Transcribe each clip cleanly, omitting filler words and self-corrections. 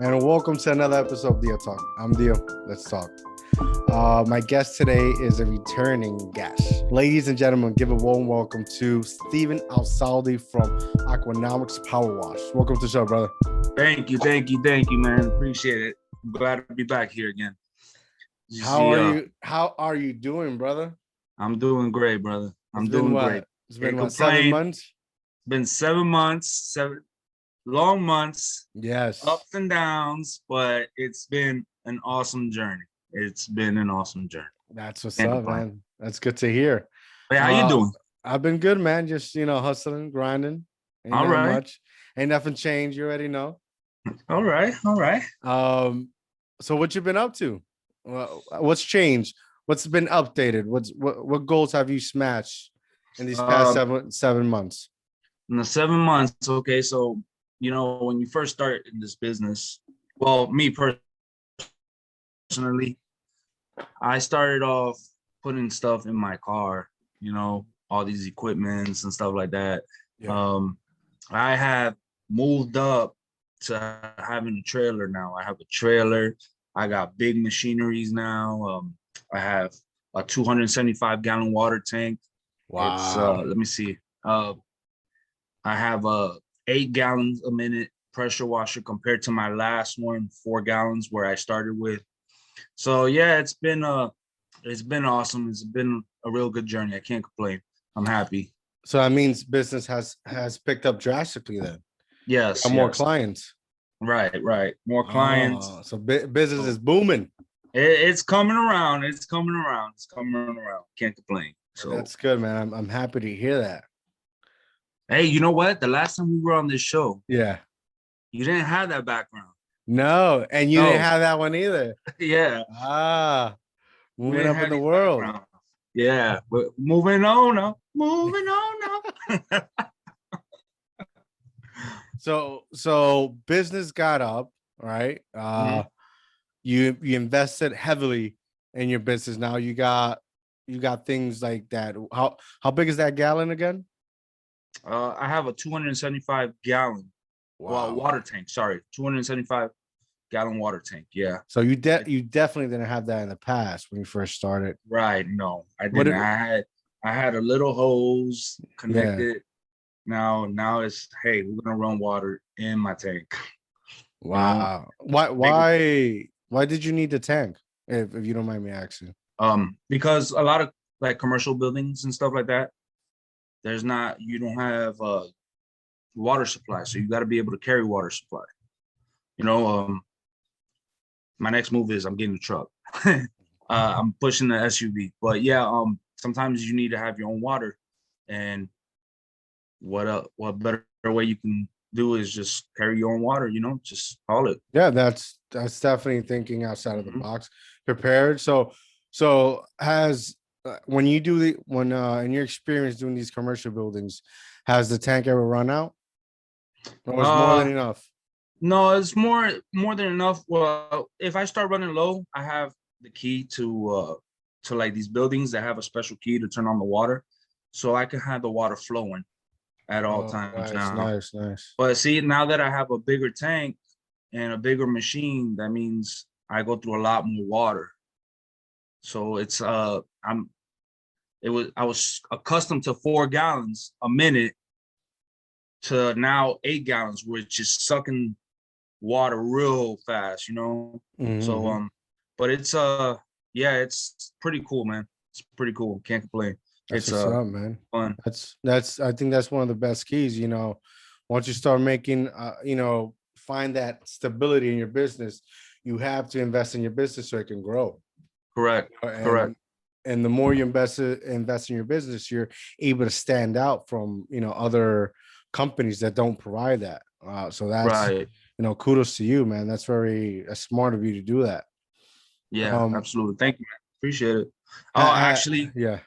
and welcome to another episode of DIOTALK. I'm Dio. Let's talk. My guest today is a returning guest. Ladies and gentlemen, give a warm welcome to Stephen Ansaldi from Aquanomics Powerwash. Welcome to the show, brother. Thank you, man. Appreciate it. I'm glad to be back here again. How are you doing, brother? I'm doing great, brother. I'm doing great. It's been what, 7 months? Been 7 months, 7 long months. Yes. Ups and downs, but it's been an awesome journey. It's been an awesome journey. That's what's up, man. That's good to hear. Hey, how you doing? I've been good, man. Just, hustling, grinding. Ain't all right. Much. Ain't nothing changed. You already know. All right. So what you been up to? What's changed? What's been updated? What goals have you smashed in these past 7 months? In the 7 months, okay. So, when you first start in this business, well, me personally, I started off putting stuff in my car, all these equipments and stuff like that. Yeah. I have moved up to having a trailer now. I have a trailer. I got big machineries now. I have a 275-gallon water tank. Wow. It's, let me see. I have a 8 gallons a minute pressure washer compared to my last one, 4 gallons, where I started with. So yeah, it's been awesome. It's been a real good journey. I can't complain. I'm happy. So that means business has picked up drastically then. Yes. More clients. Right. More clients. So business is booming. It's coming around. Can't complain. So that's good, man. I'm happy to hear that. Hey, you know what? The last time we were on this show, yeah, you didn't have that background. No, and you didn't have that one either. Yeah. Moving up in the world. Background. Yeah, but moving on now. So business got up, right? You invested heavily in your business. Now you got things like that. How big is that gallon again? I have a 275-gallon water tank. Sorry, 275-gallon water tank. Yeah. So you definitely didn't have that in the past when you first started. Right. No, I didn't. I had a little hose connected. Yeah. Now it's, hey, we're gonna run water in my tank. Wow. Why did you need the tank? If you don't mind me asking. Because a lot of like commercial buildings and stuff like that, you don't have water supply, so you got to be able to carry water supply. My next move is I'm getting a truck. I'm pushing the SUV, but yeah, sometimes you need to have your own water, and what better way you can do is just carry your own water, just haul it. Yeah, that's definitely thinking outside of the box, prepared. So has when you do in your experience doing these commercial buildings, has the tank ever run out, or is more than enough? No, it's more than enough. Well, if I start running low, I have the key to like these buildings that have a special key to turn on the water, so I can have the water flowing at all times. Nice. But see, now that I have a bigger tank and a bigger machine, that means I go through a lot more water. So it's I was accustomed to 4 gallons a minute to now 8 gallons, which is sucking water real fast, Mm-hmm. So but it's it's pretty cool, man. It's pretty cool. Can't complain. That's what's up, man. Fun. That's I think that's one of the best keys. Once you start making find that stability in your business, you have to invest in your business so it can grow. Correct. And the more you invest in your business, you're able to stand out from other companies that don't provide that. So that's right. Kudos to you, man. That's very smart of you to do that. Yeah, absolutely. Thank you, man. Appreciate it. Actually, yeah.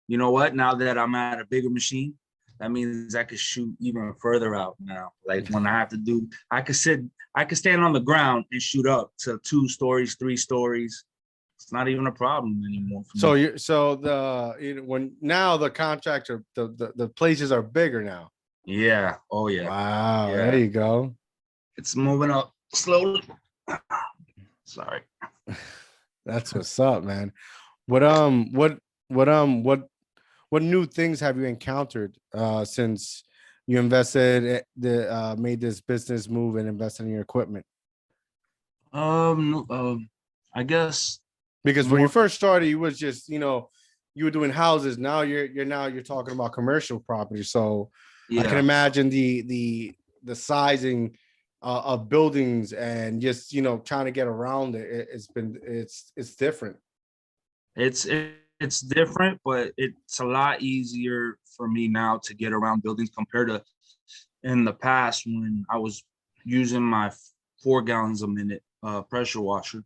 You know what? Now that I'm at a bigger machine, that means I could shoot even further out now. Like when I could stand on the ground and shoot up to 2 stories, 3 stories. It's not even a problem anymore. When now the contracts are the places are bigger now. Yeah. Oh yeah. Wow. Yeah. There you go. It's moving up. slowly. Sorry. That's what's up, man. What new things have you encountered since you made this business move and invested in your equipment? I guess Because when you more. first started, you was just, you were doing houses. Now you're talking about commercial property. So I can Yeah, imagine the sizing of buildings and just trying to get around it. It's different. it's it's different, but it's a lot easier for me now to get around buildings compared to in the past when I was using my 4 gallons a minute pressure washer.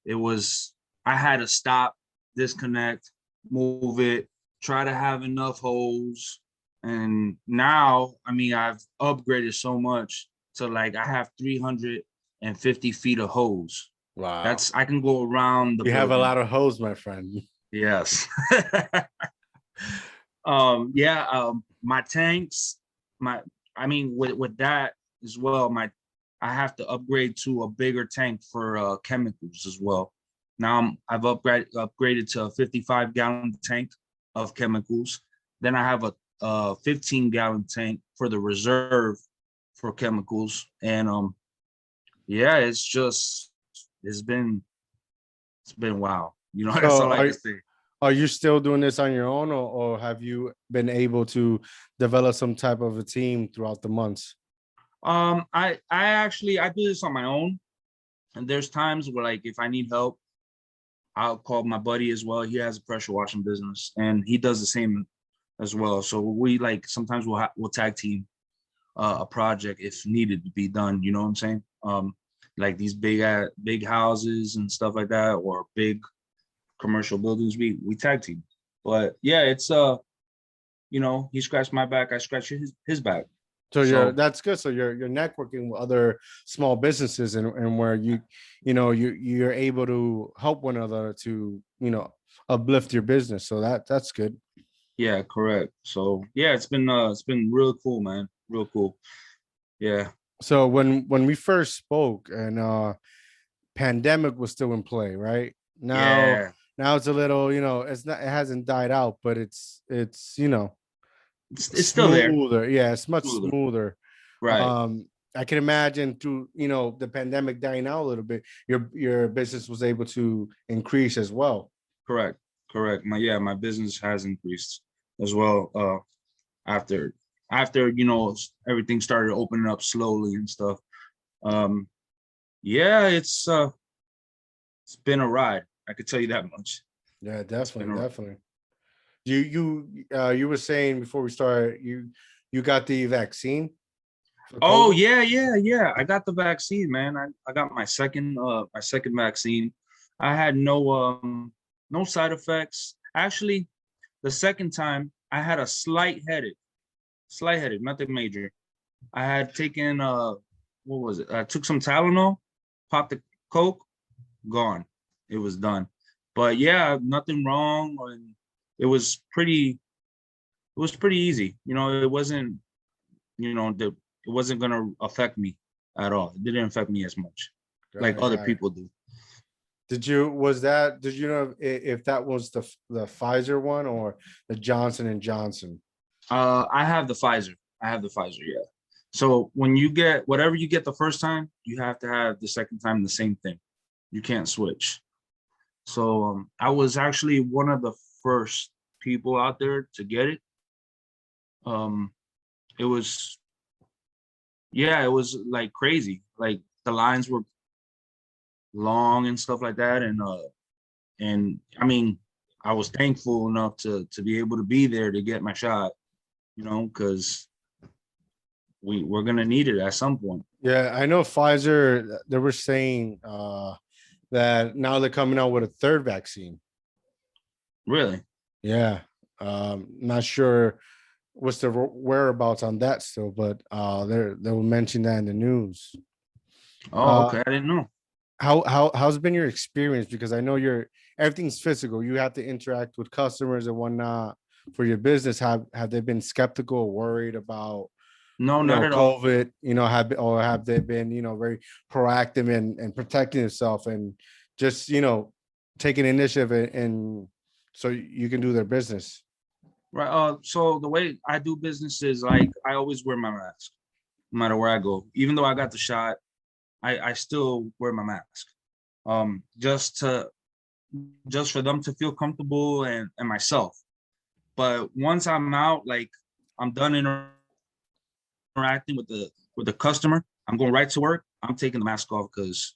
It was I had to stop, disconnect, move it, try to have enough hose. And now, I mean, I've upgraded so much to like I have 350 feet of hose. Wow. That's I can go around the You have a building. lot of hose, my friend. Yes. Yeah, my tanks, my I mean with that as well, I have to upgrade to a bigger tank for chemicals as well. Now I've upgraded to a 55-gallon tank of chemicals. Then I have a 15-gallon tank for the reserve for chemicals. And yeah, it's been wow. You know, that's So all I can say. are you still doing this on your own, or have you been able to develop some type of a team throughout the months? I actually I do this on my own, and there's times where like if I need help, I'll call my buddy as well. He has a pressure washing business, and he does the same as well. So we like sometimes we'll tag team a project if needed to be done. You know what I'm saying? Like these big houses and stuff like that, or big commercial buildings, we tag team. But yeah, it's he scratched my back, I scratched his back. So So that's good. So you're networking with other small businesses, and where you're able to help one another to uplift your business. So that's good. yeah, correct. So yeah, it's been real cool, man. Real cool. Yeah. So when we first spoke and pandemic was still in play, right? Now Yeah. now it's a little, it hasn't died out, but it's It's still there. smoother. Yeah, it's much Smoother. smoother. Right. I can imagine through the pandemic dying out a little bit, your business was able to increase as well. Correct. Correct. My business has increased as well. After everything started opening up slowly and stuff. Um yeah, it's been a ride. I could tell you that much. Yeah, It's been definitely, a definitely. You were saying before we started, you got the vaccine for Oh COVID. yeah. I got the vaccine, man. I got my second vaccine. I had no side effects. Actually, the second time I had a slight headache, nothing major. I had taken what was it? I took some Tylenol, popped the Coke, gone. It was done. But yeah, nothing wrong, and it was pretty easy. It wasn't you know the it wasn't gonna affect me at all. It didn't affect me as much like Got it, other got it. people do. Did you know if that was the Pfizer one or the Johnson and Johnson? I have the Pfizer. I have the Pfizer. Yeah. So when you get whatever you get the first time, you have to have the second time the same thing. You can't switch. So I was actually one of the first people out there to get it. Um, it was yeah, it was like crazy. Like the lines were long and stuff like that, and I mean, I was thankful enough to be able to be there to get my shot. Because we're gonna need it at some point. Yeah, I know Pfizer. They were saying that now they're coming out with a third vaccine. Really? Yeah, not sure what's the whereabouts on that still, but they will mention that in the news. Oh, Uh, okay. I didn't know. how's been your experience? Because I know everything's physical. You have to interact with customers and whatnot for your business. Have they been skeptical or worried about No, not at all. COVID, have they been, very proactive and protecting themselves and just, taking initiative and so you can do their business. Right. So the way I do business is like I always wear my mask, no matter where I go. Even though I got the shot, I still wear my mask. Just for them to feel comfortable and myself. But once I'm out, like I'm done interacting with the customer, I'm going right to work. I'm taking the mask off because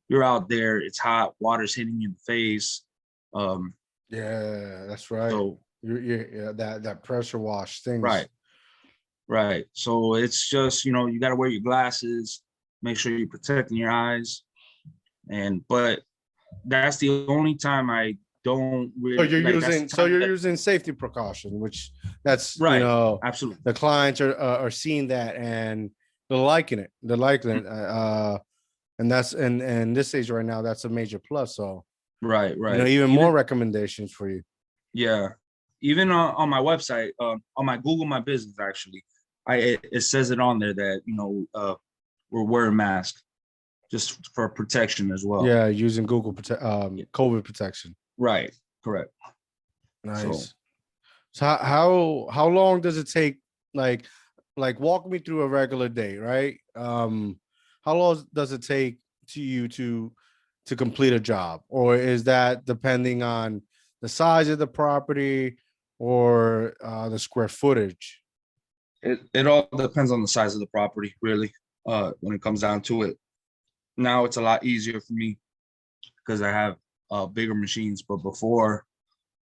you're out there, it's hot, water's hitting you in the face. Yeah, that's right. So Yeah, that pressure wash things. right. So it's just, you got to wear your glasses, make sure you're protecting your eyes. But that's the only time I don't really like. That's the time you're using safety precaution, which that's right. Absolutely. the clients are seeing that and they're liking it. They're liking it. And that's and this stage right now, that's a major plus. So Right. even more recommendations for you. Yeah. Even on my website, on my Google My Business, actually, it says it on there that we're wearing masks just for protection as well. Yeah, using Google COVID protection. Right. Correct. Nice. So how long does it take? Like walk me through a regular day, right? How long does it take to you to complete a job, or is that depending on the size of the property or the square footage? It all depends on the size of the property, really. When it comes down to it, now it's a lot easier for me because I have bigger machines. But before,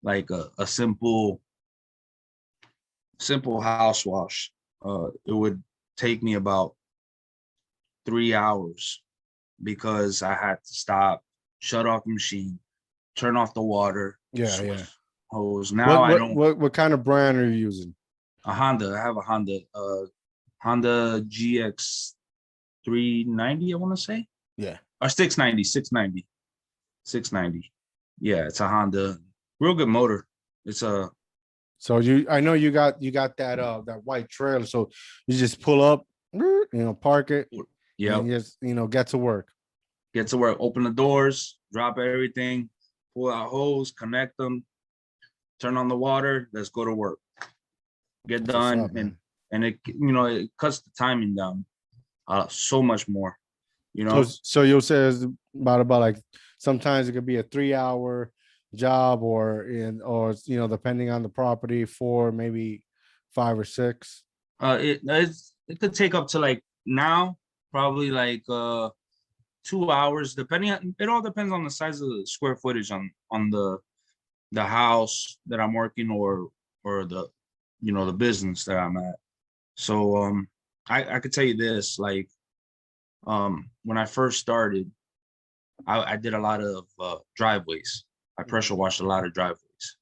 like a simple house wash, it would take me about 3 hours because I had to stop, shut off the machine, turn off the water, Yeah. hose. Now I don't. What kind of brand are you using? A Honda. I have a Honda GX 390. I want to say. Yeah. Or 690. Yeah, it's a Honda. Real good motor. It's a. So I know you got that that white trailer. So you just pull up, park it. Yeah. And just get to work. Get to work. Open the doors. Drop everything. Pull out hose. Connect them. Turn on the water. Let's go to work. Get done, and it cuts the timing down so much more. So you'll say it's about like sometimes it could be a 3 hour job or depending on the property, 4, maybe 5 or 6. It could take up to like now probably like 2 hours, depending on, it all depends on the size of the square footage on the house that I'm working or the the business that I'm at. So I could tell you this, like when I first started, I did a lot of driveways. I pressure washed a lot of driveways.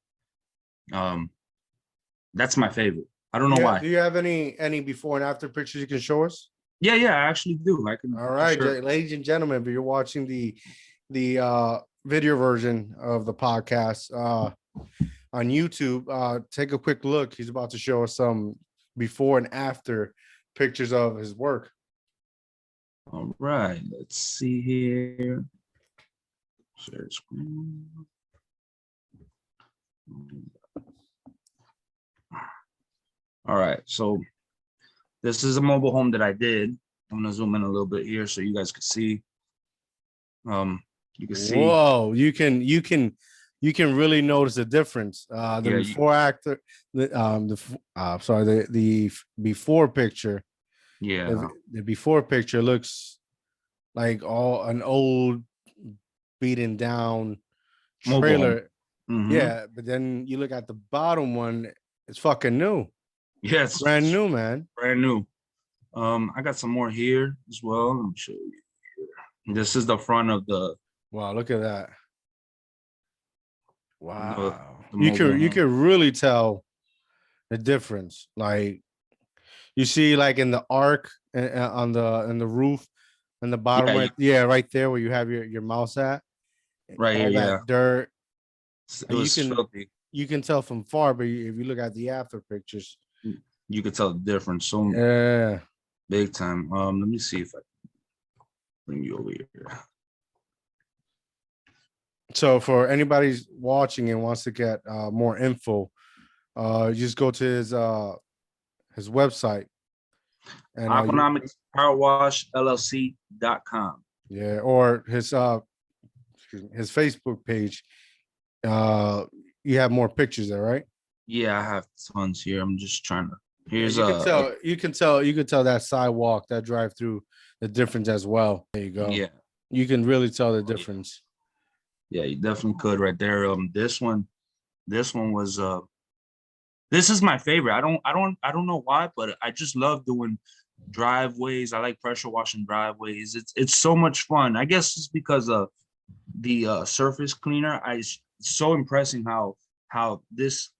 That's my favorite. I don't know why. Do you have any before and after pictures you can show us? Yeah, I actually do. I can. All right, ladies and gentlemen, if you're watching the video version of the podcast on YouTube, take a quick look. He's about to show us some before and after pictures of his work. All right, let's see here. Share screen. All right, so this is a mobile home that I did. I'm gonna zoom in a little bit here so you guys can see. You can see. Whoa, you can really notice the difference. The before actor, the before picture. Yeah, the before picture looks like an old beaten down trailer. Mm-hmm. Yeah, but then you look at the bottom one, it's fucking new. Yeah, it's brand new, man. Brand new. I got some more here as well. Let me show you here. This is the front of the. Wow, look at that. Wow. The you could really tell the difference. Like you see like in the arc on the roof and the bottom right there where you have your mouse at. Right here, that dirt. It was filthy. You can tell from far, but if you look at the after pictures, You could tell the difference. So Yeah. big time. Let me see if I can bring you over here. So for anybody watching and wants to get more info, just go to his website and Aquanomics Powerwash LLC.com. yeah, or his Facebook page. You have more pictures there, right? Yeah, I have tons here. I'm just trying to. Yeah, Here's you can tell that sidewalk, that drive through, the difference as well. There you go. yeah, You can really tell the difference. yeah, you definitely could right there. This one was this is my favorite. I don't know why, but I just love doing driveways. I like pressure washing driveways. It's so much fun. I guess it's because of the surface cleaner. It's so impressing how this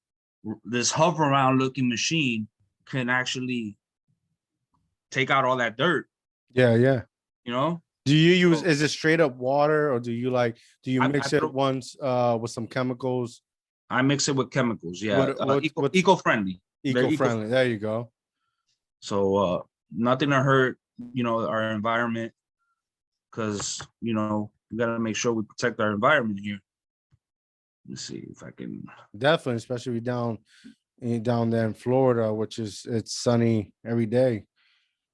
hover around looking machine can actually take out all that dirt. Yeah, yeah. You know, Do you use, so is it straight up water, or do you I mix it once with some chemicals? I mix it with chemicals. Yeah, What's eco friendly, very eco eco-friendly? friendly. There you go. So nothing to hurt, our environment, because we got to make sure we protect our environment here. Let's see if I can. Definitely, especially down there in Florida, which it's sunny every day.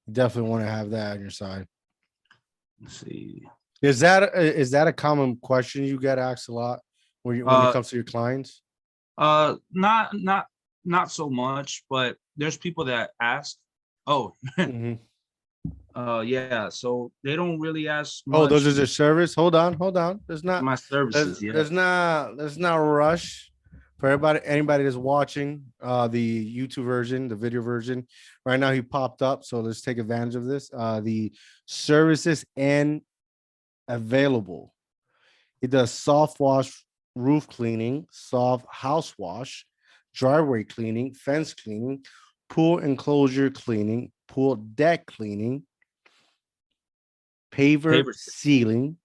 You definitely want to have that on your side. Let's see. Is that a common question you get asked a lot when it comes to your clients? Not so much, but there's people that ask. Oh, Mhm. yeah. So they don't really ask Oh, those much are the service. Hold on. my services. Yeah. There's not a rush for anybody that's watching the YouTube version, the video version. Right now he popped up, so let's take advantage of this. The services and available. It does soft wash, roof cleaning, soft house wash, driveway cleaning, fence cleaning, pool enclosure cleaning, pool deck cleaning, paver Paper. sealing,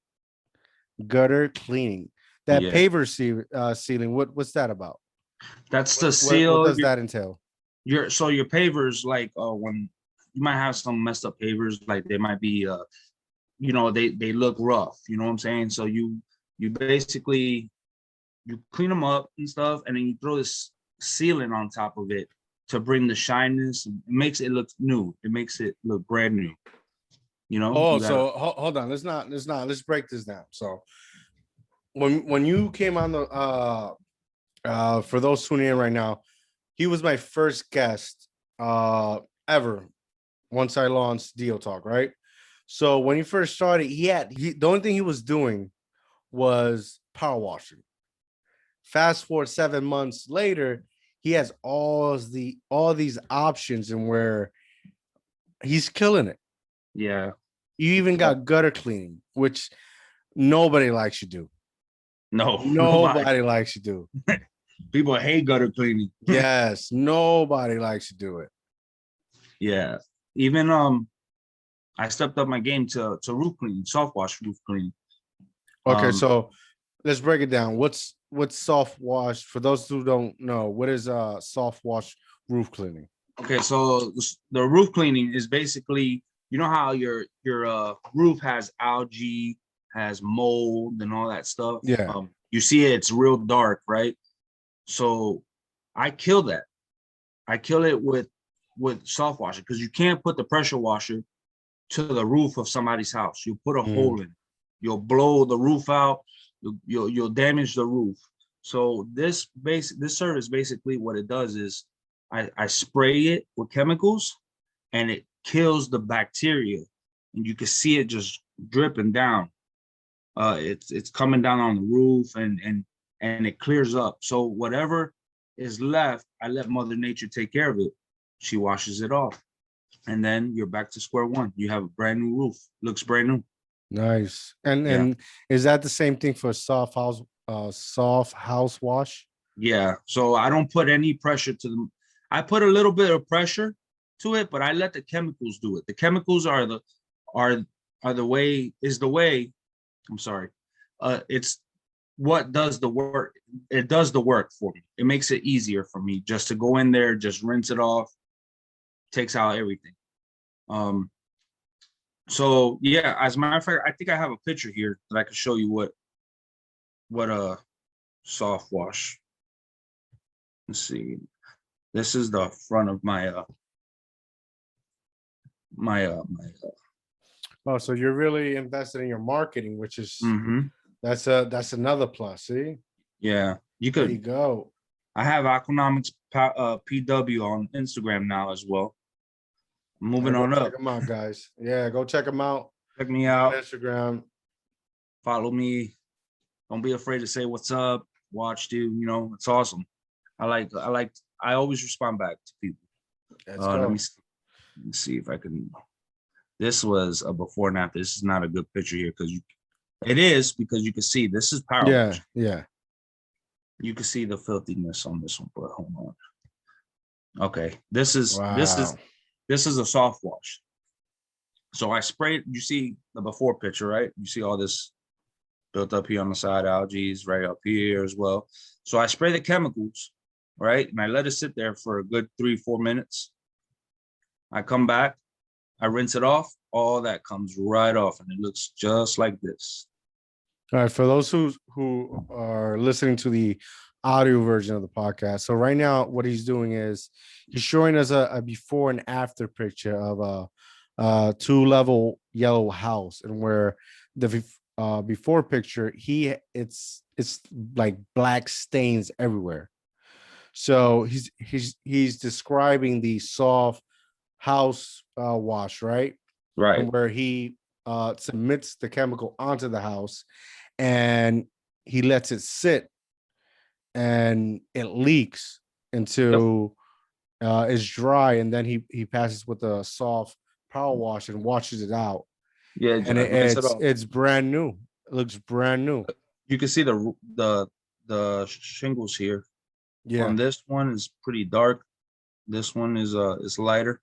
gutter cleaning. That Yeah. sealing, what's that about? That's the What seal. does that entail? Your pavers, like when you might have some messed up pavers, like they might be they look rough, you know what I'm saying? So you basically you clean them up and stuff, and then you throw this sealant on top of it to bring the shyness. It makes it look new. It makes it look brand new. Oh, You gotta. so hold on. Let's break this down. So when you came on the for those tuning in right now, he was my first guest ever once I launched DIOTALK, right? So when he first started, the only thing he was doing was power washing. Fast forward 7 months later, he has all these options, and where he's killing it. Yeah. You even got gutter cleaning, which nobody likes to do. No, nobody. Nobody likes to do. People hate gutter cleaning. Yes, nobody likes to do it. Yeah. Even I stepped up my game to roof cleaning, soft wash roof cleaning. Okay, so let's break it down. What's soft wash? For those who don't know, what is soft wash roof cleaning? Okay, so the roof cleaning is basically, how your roof has algae, has mold and all that stuff. Yeah. You see it's real dark, right? So I kill that. I kill it with soft washer, because you can't put the pressure washer to the roof of somebody's house. You put a hole in, you'll blow the roof out, you'll damage the roof. So this service, basically what it does is I spray it with chemicals, and it kills the bacteria, and you can see it just dripping down. It's coming down on the roof, and it clears up. So whatever is left, I let Mother Nature take care of it. She washes it off, and then you're back to square one. You have a brand new roof. Looks brand new. Nice. And is that the same thing for soft house wash? Yeah. So I don't put any pressure to them. I put a little bit of pressure to it, but I let the chemicals do it. The chemicals are the way. I'm sorry. It's what does the work. It does the work for me. It makes it easier for me just to go in there, just rinse it off, takes out everything. So yeah, as a matter of fact, I think I have a picture here that I can show you what a soft wash. Let's see. This is the front of my Oh, so you're really invested in your marketing, which is that's another plus. See, yeah, you there you could. go. I have Aquanomics PW on Instagram now as well. Moving Go on check up. them out, guys. Yeah, go check them out. Check me on out. Instagram. Follow me. Don't be afraid to say what's up. Watched you. You know, it's awesome. I always respond back to people. Let's go. Let me see if I can. This was a before and after. This is not a good picture here because it is because you can see this is power Yeah, wash. yeah. You can see the filthiness on this one, but hold on. Okay, this is a soft wash. So I sprayed. You see the before picture, right? You see all this built up here on the side, algae right up here as well. So I spray the chemicals, right? And I let it sit there for a good 3-4 minutes. I come back, I rinse it off. All that comes right off, and it looks just like this. All right, for those who are listening to the audio version of the podcast, so right now what he's doing is he's showing us a before and after picture of a 2-level yellow house, and where the before picture it's like black stains everywhere. So he's describing the soft house wash, right? Right. And where he submits the chemical onto the house, and he lets it sit, and it leaks until it's dry, and then he passes with a soft power wash and washes it out. Yeah, And it's brand new. It looks brand new. You can see the shingles here. Yeah. On this one is pretty dark. This one is lighter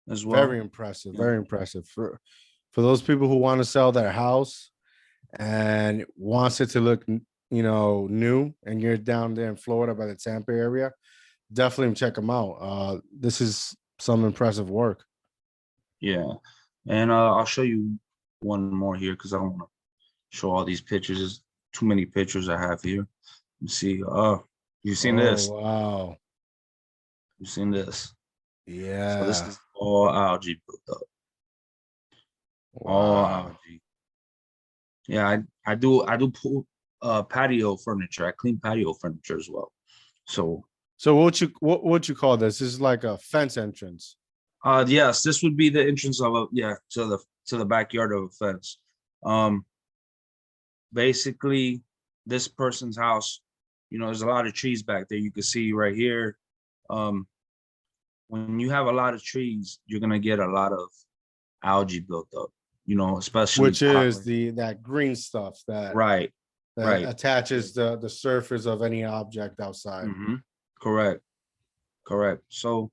as well. Very impressive. Yeah. Very impressive for those people who want to sell their house and wants it to look, new, and you're down there in Florida by the Tampa area. Definitely check them out. This is some impressive work. Yeah, and I'll show you one more here because I don't want to show all these pictures. There's too many pictures I have here. You see, you've seen this. Wow. You've seen this. Yeah. So this is all algae built up. Wow. All algae. Yeah, I do pool patio furniture. I clean patio furniture as well. So what you call this? This is like a fence entrance. Yes, this would be the entrance of to the backyard of a fence. Basically this person's house, there's a lot of trees back there. You can see right here. When you have a lot of trees, you're gonna get a lot of algae built up, especially which is that green stuff that attaches the surface of any object outside. Correct. So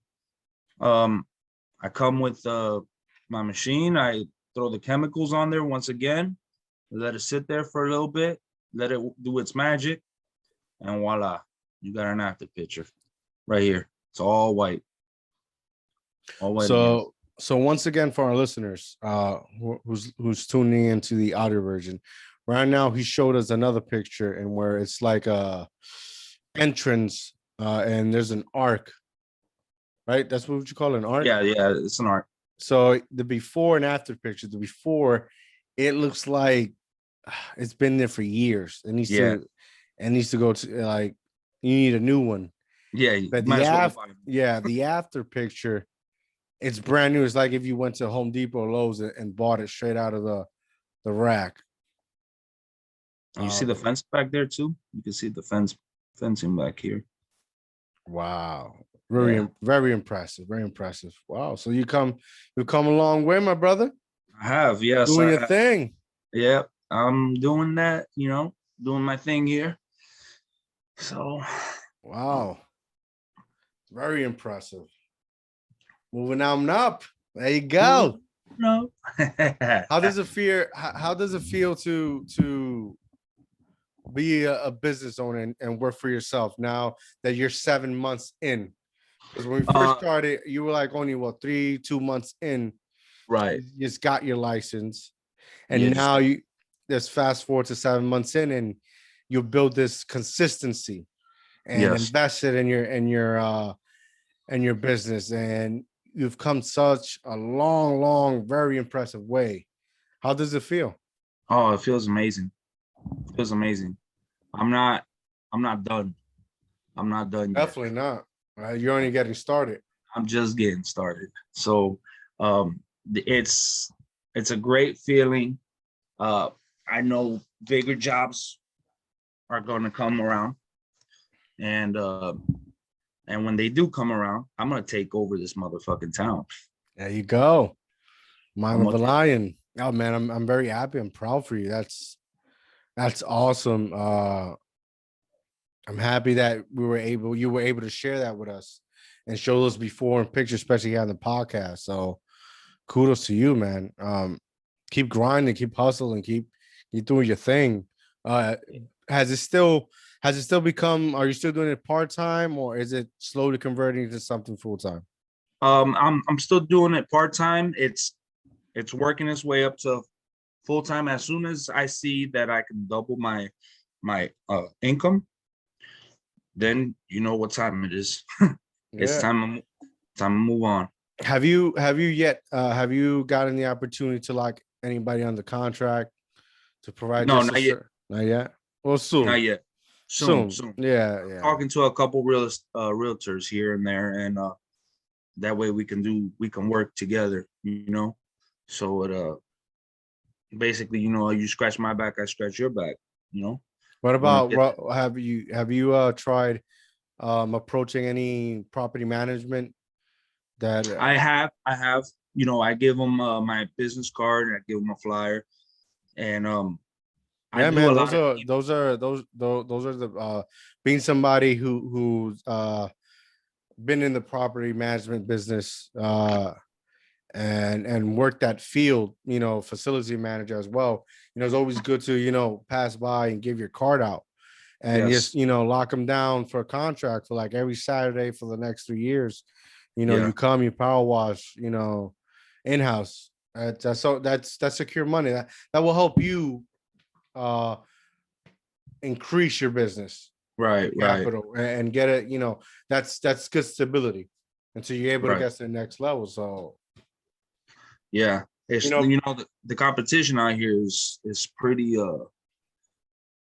I come with my machine. I throw the chemicals on there once again, let it sit there for a little bit, let it do its magic, and voila, you got an after picture right here. It's all white. All white. So once again, for our listeners who's tuning into the audio version, right now he showed us another picture, and where it's like a entrance and there's an arc, right? That's what you call an arc. Yeah, it's an arc. So the before and after picture, the before, it looks like it's been there for years. It needs to go to, like, you need a new one. Yeah, but the after picture, it's brand new. It's like if you went to Home Depot or Lowe's and bought it straight out of the rack. You see the fence back there too? You can see the fencing back here. Wow. Very impressive. Very impressive. Wow. So you've come a long way, my brother. I have, yes. Doing your thing. Yeah, I'm doing that, doing my thing here. So wow. Very impressive. Moving on up. There you go. No. How does it feel? How does it feel to be a business owner and work for yourself now that you're 7 months in? Because when we first started, you were like only what 2 months in, you were like only what 2 months in, Right. you just got your license, Yeah, and just now you just fast forward to 7 months in, and you build this consistency and yes. invest it in your business, and you've come such a long, very impressive way. How does it feel? Oh, it feels amazing. It feels amazing. I'm not I'm not done. I'm not done yet. Definitely not. You're only getting started. I'm just getting started. So it's a great feeling. Uh I know bigger jobs are gonna come around, and when they do come around, I'm gonna take over this motherfucking town. There you go. Mind I'm of gonna a take lion. Oh man, I'm very happy. I'm proud for you. That's awesome. I'm happy that you were able to share that with us and show us before in pictures, especially here on the podcast. So kudos to you, man. Keep grinding, keep hustling, keep doing your thing. Uh, has it still become? Are you still doing it part time, or is it slowly converting into something full time? I'm still doing it part-time. It's working its way up to full-time. As soon as I see that I can double my income, then you know what time it is. It's Yeah. time to move on. Have you gotten the opportunity to lock anybody on the contract to provide No, just a not yet. not yet? Well, Not soon. yet. Soon, Soon. soon. Yeah, I'm yeah. talking to a couple realtors here and there, and that way we can work together, you know. So it basically, you know, you scratch my back, I scratch your back, you know. What Want to about get have you tried approaching any property management that I have, you know, I give them my business card, and I give them a flyer, and I yeah, do a man, lot of those are the being somebody who's been in the property management business and work that field, facility manager as well. It's always good to, pass by and give your card out and just, yes, lock them down for a contract for like every Saturday for the next 3 years. yeah, You come, you power wash, in-house. That's secure money. That will help you uh increase your business right, capital and get it, that's good stability until you're able to right, get to the next level. So, yeah. you It's, know, you know, the competition out here is pretty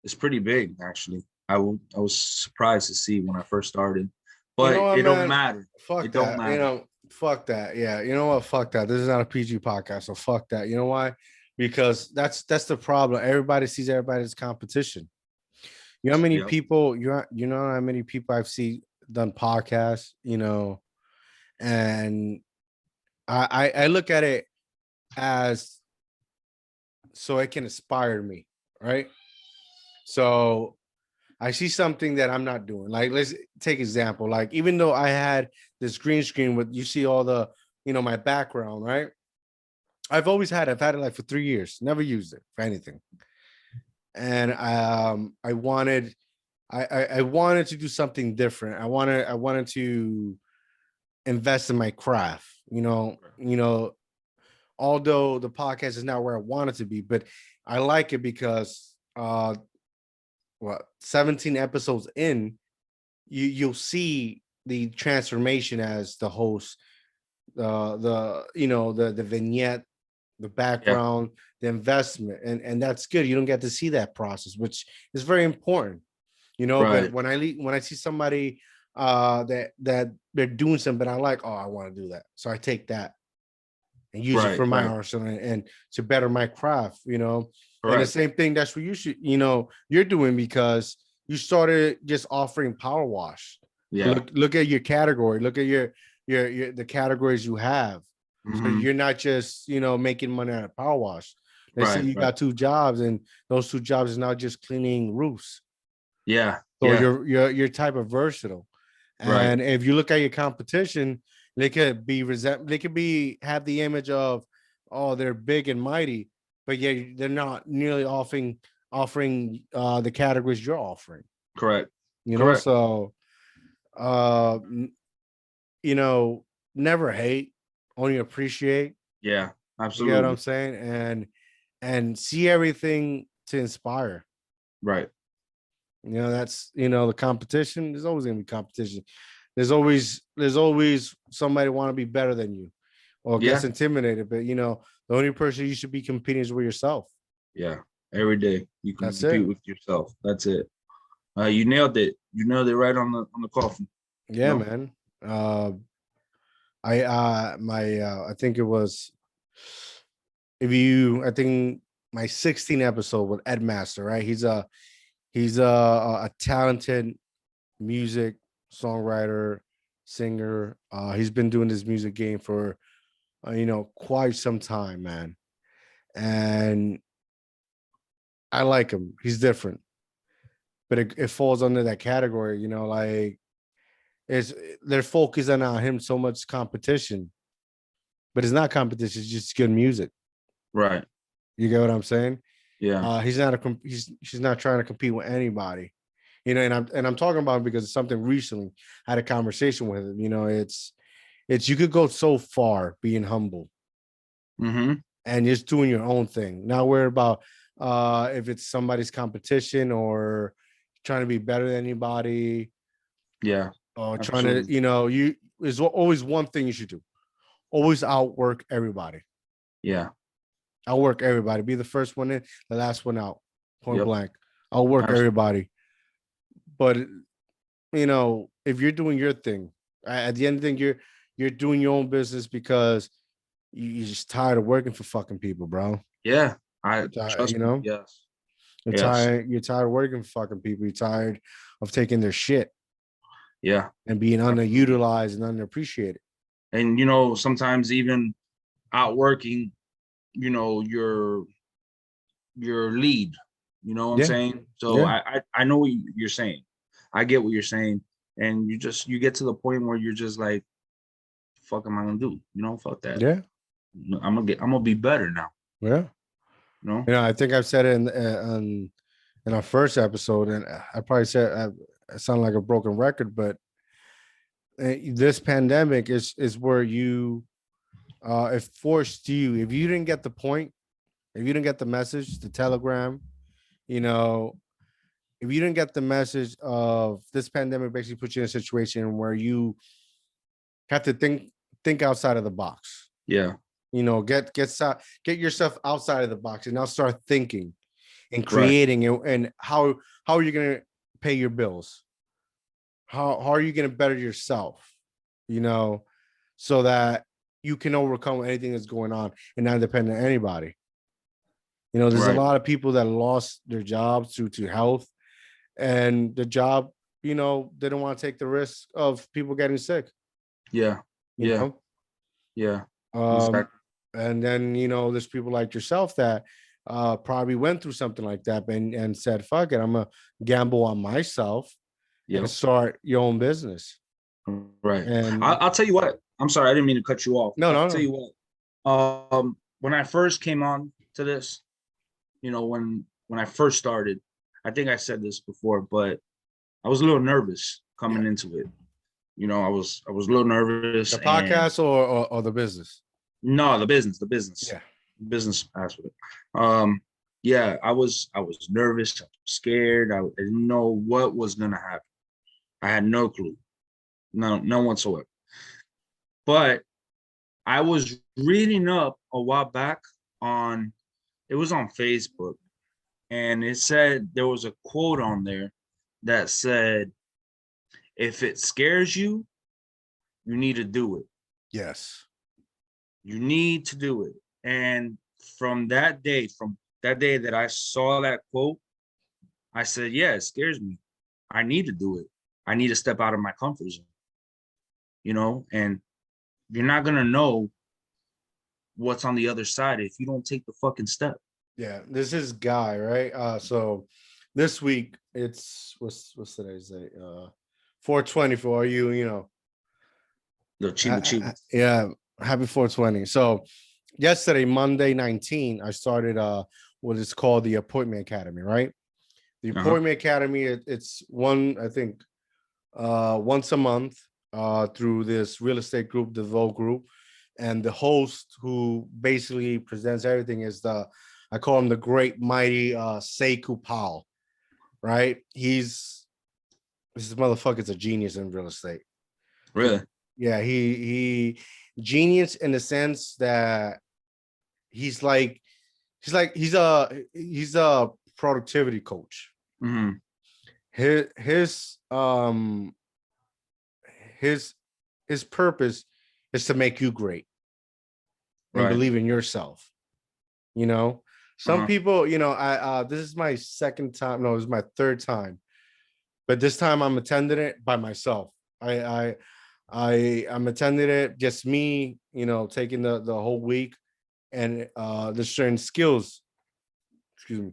it's pretty big actually. I was surprised to see when I first started, You know but what, it don't man? matter. Fuck It don't that. matter. Fuck that. Yeah. You know what? Fuck that. This is not a PG podcast, so fuck that. You know why? Because that's the problem. Everybody sees everybody as competition. You know how many Yep. people you know how many people I've seen done podcasts, and I look at it as so it can inspire me, right? So I see something that I'm not doing. Like, let's take example. Like, even though I had this green screen with you see all the, my background, right? I've had it like for 3 years, never used it for anything. And I wanted to do something different. I wanted to invest in my craft, although the podcast is not where I want it to be, but I like it because 17 episodes in, you'll see the transformation as the host, the vignette, the Yeah. background, the investment, and that's good. You don't get to see that process, which is very important, but Right. when I see somebody that they're doing something I like, oh, I want to do that, so I take that and use it Right. for my Right. arsenal and to better my craft, and the Correct. same thing, that's what you should, you're doing, because you started just offering power wash. Yeah. Look at your category, look at your the categories you have. So Hmm. you're not just, making money out of power wash. Let's say Right. you Right. got 2 jobs, and those 2 jobs is not just cleaning roofs. Yeah. So Yeah. you're type of versatile. Right. And if you look at your competition, they could be have the image of, oh, they're big and mighty, but yeah, they're not nearly offering the categories you're offering. Correct. Correct. So uh you know, never hate, only appreciate. Yeah, You get what I'm absolutely. saying? And see everything to inspire. Right. You know, that's, you know, the competition. There's always gonna be competition. There's always somebody want to be better than you or gets Yeah. intimidated. But you know, the only person you should be competing is with yourself. Yeah. Every day you can That's it. compete with yourself. That's it. You nailed it. You nailed it right on the coffin. You Yeah, know? man. I think it was I think my 16th episode with Ed Master, right? He's a talented music songwriter, singer. He's been doing this music game for you know, quite some time, man. And I like him. He's different, but it falls under that category, you know, like it's they're focusing on him so much competition, but it's not competition, it's just good music. Right. You get what I'm saying? Yeah. He's not she's not trying to compete with anybody. You know, and I'm talking about it because it's something recently I had a conversation with him. You know, it's you could go so far being humble Mm-hmm. and just doing your own thing. Not worry about if it's somebody's competition or trying to be better than anybody Yeah. or trying to, Absolutely. you know, you there's always one thing you should do. Always outwork everybody. Yeah. Outwork everybody. Be the first one in, the last one out. Point Yep. blank. Outwork Absolutely. everybody. But you know, if you're doing your thing, at the end of the thing, you're doing your own business because you're just tired of working for fucking people, bro. Yeah. I You're tired, you trust me. know, Yes. you're Yes. tired. You're tired of working for fucking people. You're tired of taking their shit Yeah. and being Absolutely. underutilized and underappreciated. And sometimes even outworking, your lead. You know what I'm Yeah, saying? So yeah, I know what you're saying. I get what you're saying. And you get to the point where you're just like, fuck am I gonna do? Fuck that. yeah, I'm gonna be better now. yeah. You know? You know, I think I've said it in our first episode, and I probably said I sound like a broken record, but this pandemic is where you it forced you. If you didn't get the point, if you didn't get the message, the telegram, you know, if you didn't get the message of this pandemic, basically put you in a situation where you have to think outside of the box. Yeah. You know, get yourself outside of the box and now start thinking and Right. creating and how are you going to pay your bills? How are you going to better yourself? You know, so that you can overcome anything that's going on and not depend on anybody. You know, there's a Right. lot of people that lost their jobs due to health and the job, you know, they don't want to take the risk of people getting sick, Yeah. you Yeah. know. Yeah. Um, Exactly. and then, you know, there's people like yourself that probably went through something like that and said, fuck it, I'm gonna gamble on myself and Yep. start your own business. Right. And I'll tell you what. I'm sorry, I didn't mean to cut you off. no, I'll no, tell no. you what. When I first came on to this, when I first started, I think I said this before, but I was a little nervous Yeah. coming into it. I was a little nervous, The and podcast or the business. no, the Yeah. business aspect. Yeah, I was nervous, I was scared. I didn't know what was gonna happen. I had no clue, no whatsoever. But I was reading up a while back on it was on Facebook, and it said there was a quote on there that said, "If it scares you, you need to do it. Yes. You need to do it." And from that day that I saw that quote, I said, "Yeah, it scares me. I need to do it. I need to step out of my comfort zone." And you're not gonna know what's on the other side if you don't take the fucking step. Yeah. This is Guy, right? So this week it's what's today's date? 420 for all you, you know. The chiba chiba. Yeah, happy 420. So yesterday, Monday 19, I started what is called the Appointment Academy, right? The Uh-huh. Appointment Academy, it's one, I think, once a month. through this real estate group, the Vogue group, and the host who basically presents everything is I call him the great mighty Sekou Powell, right? This motherfucker's a genius in real estate. Really? Yeah, he genius in the sense that he's a productivity coach. Mm-hmm. His his purpose is to make you great and believe in yourself. You know, some people, you know, this is my second time. No, this is my third time, but this time I'm attending it by myself. I'm attending it just me, you know, taking the whole week, and there's certain skills, excuse me,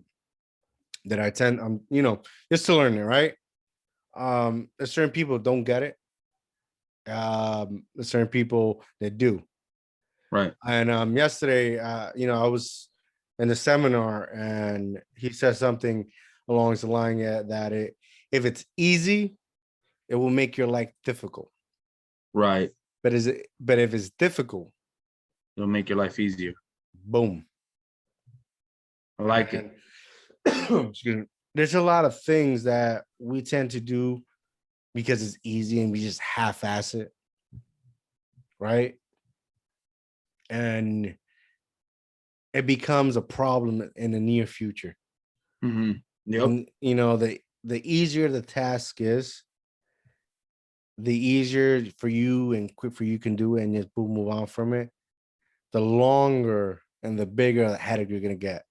that I attend. I'm, you know, just to learn it, right? There's certain people don't get it. There's certain people that do. Right. And yesterday, you know, I was in the seminar, and he said something along the line that if it's easy, it will make your life difficult. Right. But if it's difficult, it'll make your life easier. Boom. I like it. Excuse me. There's a lot of things that we tend to do because it's easy and we just half-ass it, right? And it becomes a problem in the near future. Mm-hmm. Yep. And you know, the easier the task is, the easier for you and quick for you can do it and just boom, move on from it, the longer and the bigger the headache you're gonna get.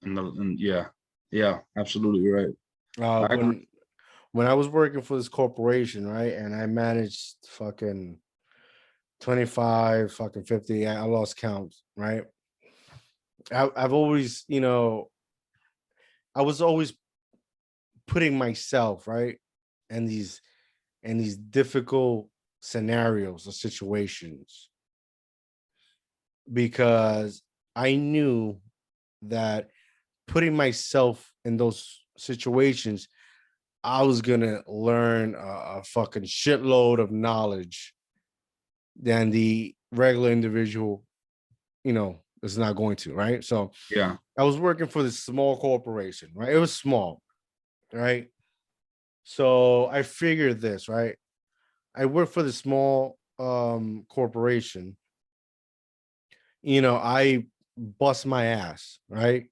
And yeah, absolutely right. When I was working for this corporation, right, and I managed fucking 25, fucking 50, I lost count, right? I've always, you know, I was always putting myself, right, in these difficult scenarios or situations, because I knew that putting myself in those situations, I was gonna learn a fucking shitload of knowledge than the regular individual, you know, is not going to, right? So yeah, I was working for this small corporation, right? It was small, right? So I figured this, right? I work for the small corporation. You know, I bust my ass, right?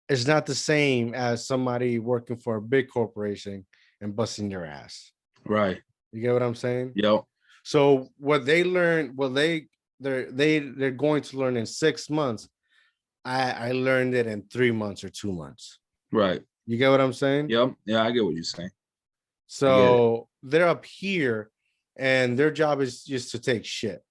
It's not the same as somebody working for a big corporation and busting your ass. right. You get what I'm saying? Yep. So what they learn, what they're going to learn in 6 months, I learned it in 3 months or 2 months. Right. You get what I'm saying? Yep. Yeah, I get what you're saying. So they're up here and their job is just to take shit.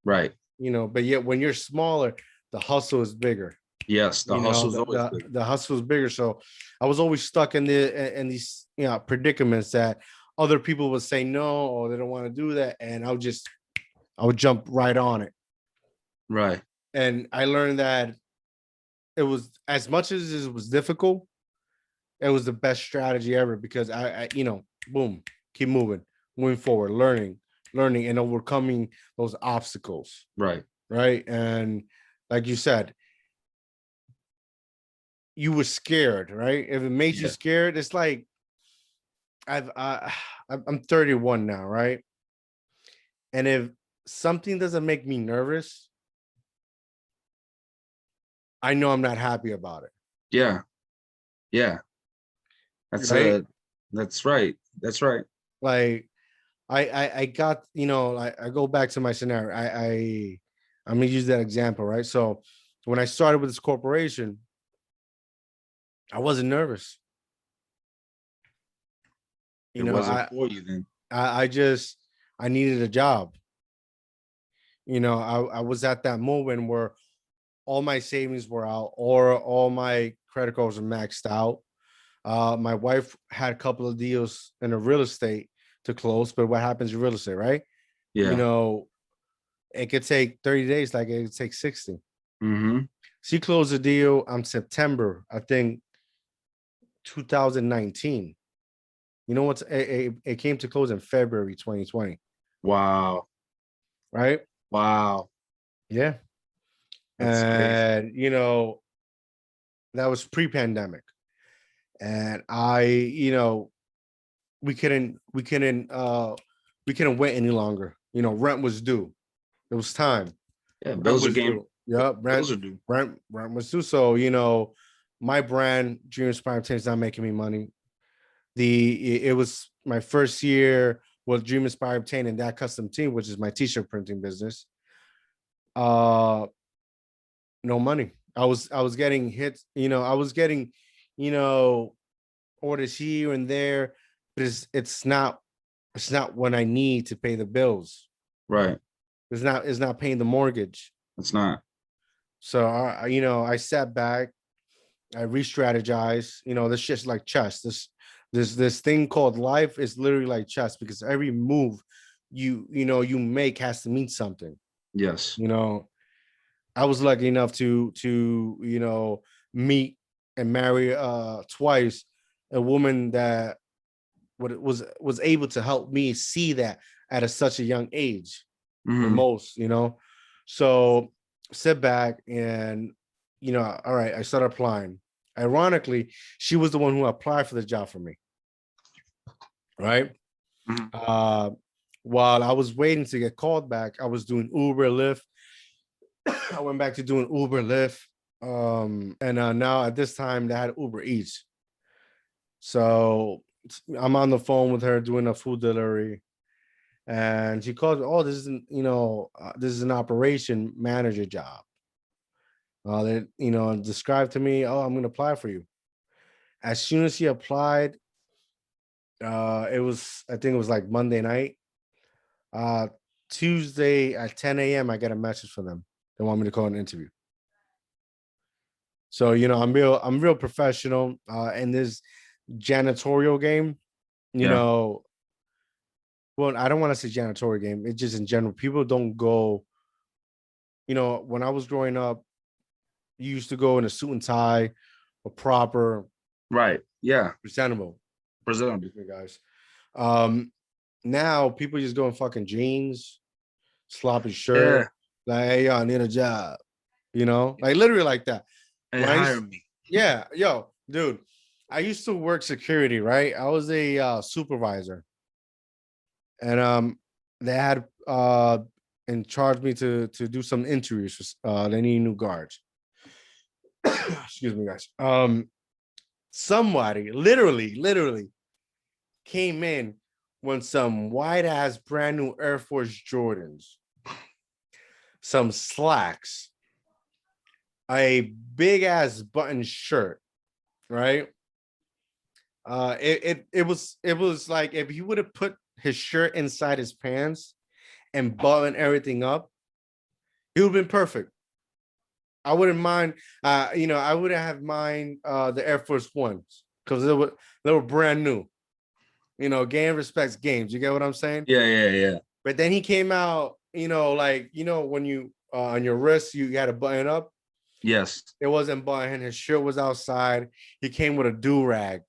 Right. You know, but yet when you're smaller, the hustle is bigger. Yes, the hustle's always bigger. The hustle is bigger. So I was always stuck in these, you know, predicaments that other people would say no, or they don't want to do that, and I would jump right on it. Right. And I learned that it was, as much as it was difficult, it was the best strategy ever, because I you know, boom, keep moving forward, learning and overcoming those obstacles. Right. Right. And like you said, you were scared, right? If it made you scared, it's like I'm 31 now, right? And if something doesn't make me nervous, I know I'm not happy about it. Yeah. Yeah. That's right. That's right. That's right. Like I got, you know, I go back to my scenario. I'm gonna use that example, right? So when I started with this corporation, I wasn't nervous. It wasn't for you then. I needed a job. You know, I was at that moment where all my savings were out, or all my credit cards were maxed out. My wife had a couple of deals in the real estate to close, but what happens in real estate, right? Yeah. You know, it could take 30 days, like it could take 60. Mm-hmm. She closed the deal on September, I think, 2019. You know what's it came to close in February 2020. Wow. Right? Wow. Yeah. That's crazy. And that was pre-pandemic. And we couldn't wait any longer. Rent was due. It was time. Yeah, Rent bills are was game. due. Yep, Bills are due. rent was due. So, my brand, Dreams Prime 10, is not making me money. It was my first year with Dream Inspire Obtain and that custom team, which is my t-shirt printing business. No money. I was getting hits, I was getting, you know, orders here and there, but it's not what I need to pay the bills. Right. It's not paying the mortgage. It's not. So I sat back, I re-strategized. This shit's like chess. This thing called life is literally like chess because every move you make has to mean something. Yes. I was lucky enough to meet and marry twice a woman that was able to help me see that at such a young age than Mhm. most. So sit back and all right, I started applying. Ironically, she was the one who applied for the job for me, right? Mhm. While I was waiting to get called back, I was doing Uber, Lyft. I went back to doing Uber, Lyft. And now at this time they had Uber Eats. So I'm on the phone with her doing a food delivery. And she calls me, oh, this is an operation manager job. That described to me, oh, I'm gonna apply for you. As soon as she applied, I think it was like Monday night. Tuesday at 10 a.m. I get a message from them. They want me to call an interview. So I'm real professional in this janitorial game. You Yeah. know, well, I don't want to say janitorial game. It's just in general, people don't go. When I was growing up, you used to go in a suit and tie, a proper, Right. Yeah. presentable. Presentable. Excuse me, guys. Um, Now people just go in fucking jeans, sloppy shirt, Yeah. like, hey, yo, I need a job. Like literally like that. Hey, When I hire used, me. yeah, yo, dude, I used to work security, right? I was a supervisor, and they had and charged me to do some interviews. They need new guards. Excuse me, guys. Somebody literally came in with some white ass brand new Air Force Jordans, some slacks, a big ass button shirt, right? It was like if he would have put his shirt inside his pants and button everything up, he would have been perfect. I wouldn't mind. I wouldn't have mind the Air Force Ones because they were brand new. Game respects games. You get what I'm saying? Yeah. Yeah. Yeah. But then he came out. Like when you on your wrist you had to button up. Yes. It wasn't button. His shirt was outside. He came with a do rag.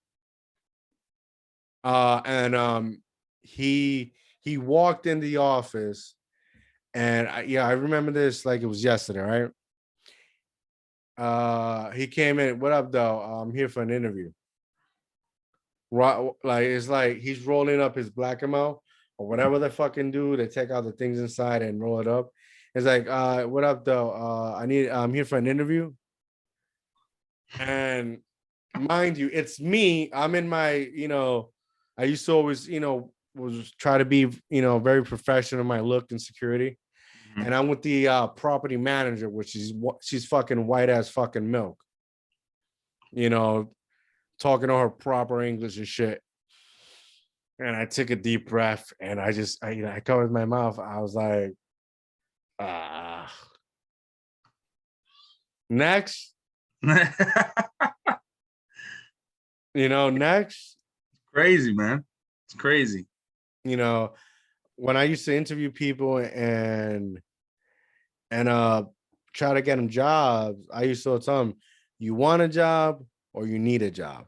And he walked in the office, and I remember this like it was yesterday, right? He came in. What up, though? I'm here for an interview. Right, like it's like he's rolling up his black amount or whatever they fucking do. They take out the things inside and roll it up. It's like, what up, though? I'm here for an interview. And mind you, it's me. I'm in my, I used to always, was try to be, very professional in my look and security. Mhm. And I'm with the property manager, which is she's fucking white as fucking milk, you know, talking to her proper English and shit. And I took a deep breath and I covered my mouth. I was like, ah, next, next, Crazy, man. It's crazy. you know, when I used to interview people and try to get them jobs, I used to tell them, you want a job or you need a job.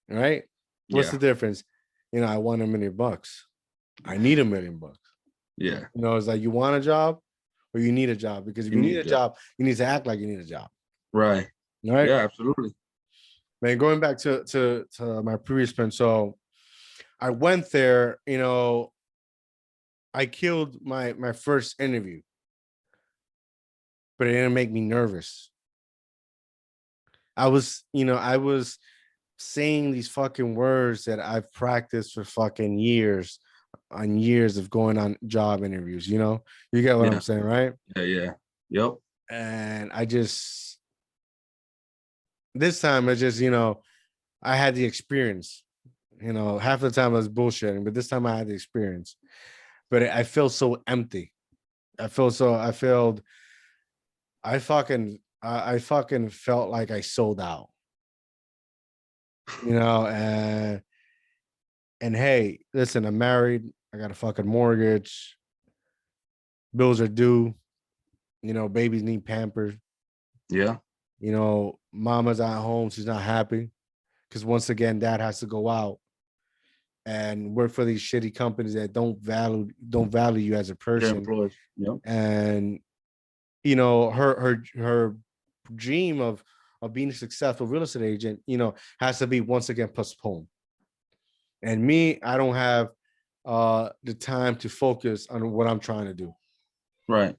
Right? What's Yeah. the difference? I want $1 million. I need $1 million. Yeah. It's like, you want a job or you need a job? Because if you need a job, you need to act like you need a job. Right. Right. Yeah, absolutely. Man, going back to my previous pen. So I went there, I killed my first interview, but it didn't make me nervous. I was saying these fucking words that I've practiced for fucking years on years of going on job interviews. You get what I'm saying, right? Yeah, yeah. Yep. And this time I just, I had the experience. Half the time I was bullshitting, but this time I had the experience. But I feel so empty. I fucking felt like I sold out. And hey, listen, I'm married. I got a fucking mortgage. Bills are due. Babies need pampered. Yeah. Mama's at home. She's not happy because once again, dad has to go out and work for these shitty companies that don't value you as a person. Employees. Yep. And her dream of being a successful real estate agent, has to be once again postponed. And me, I don't have the time to focus on what I'm trying to do. Right.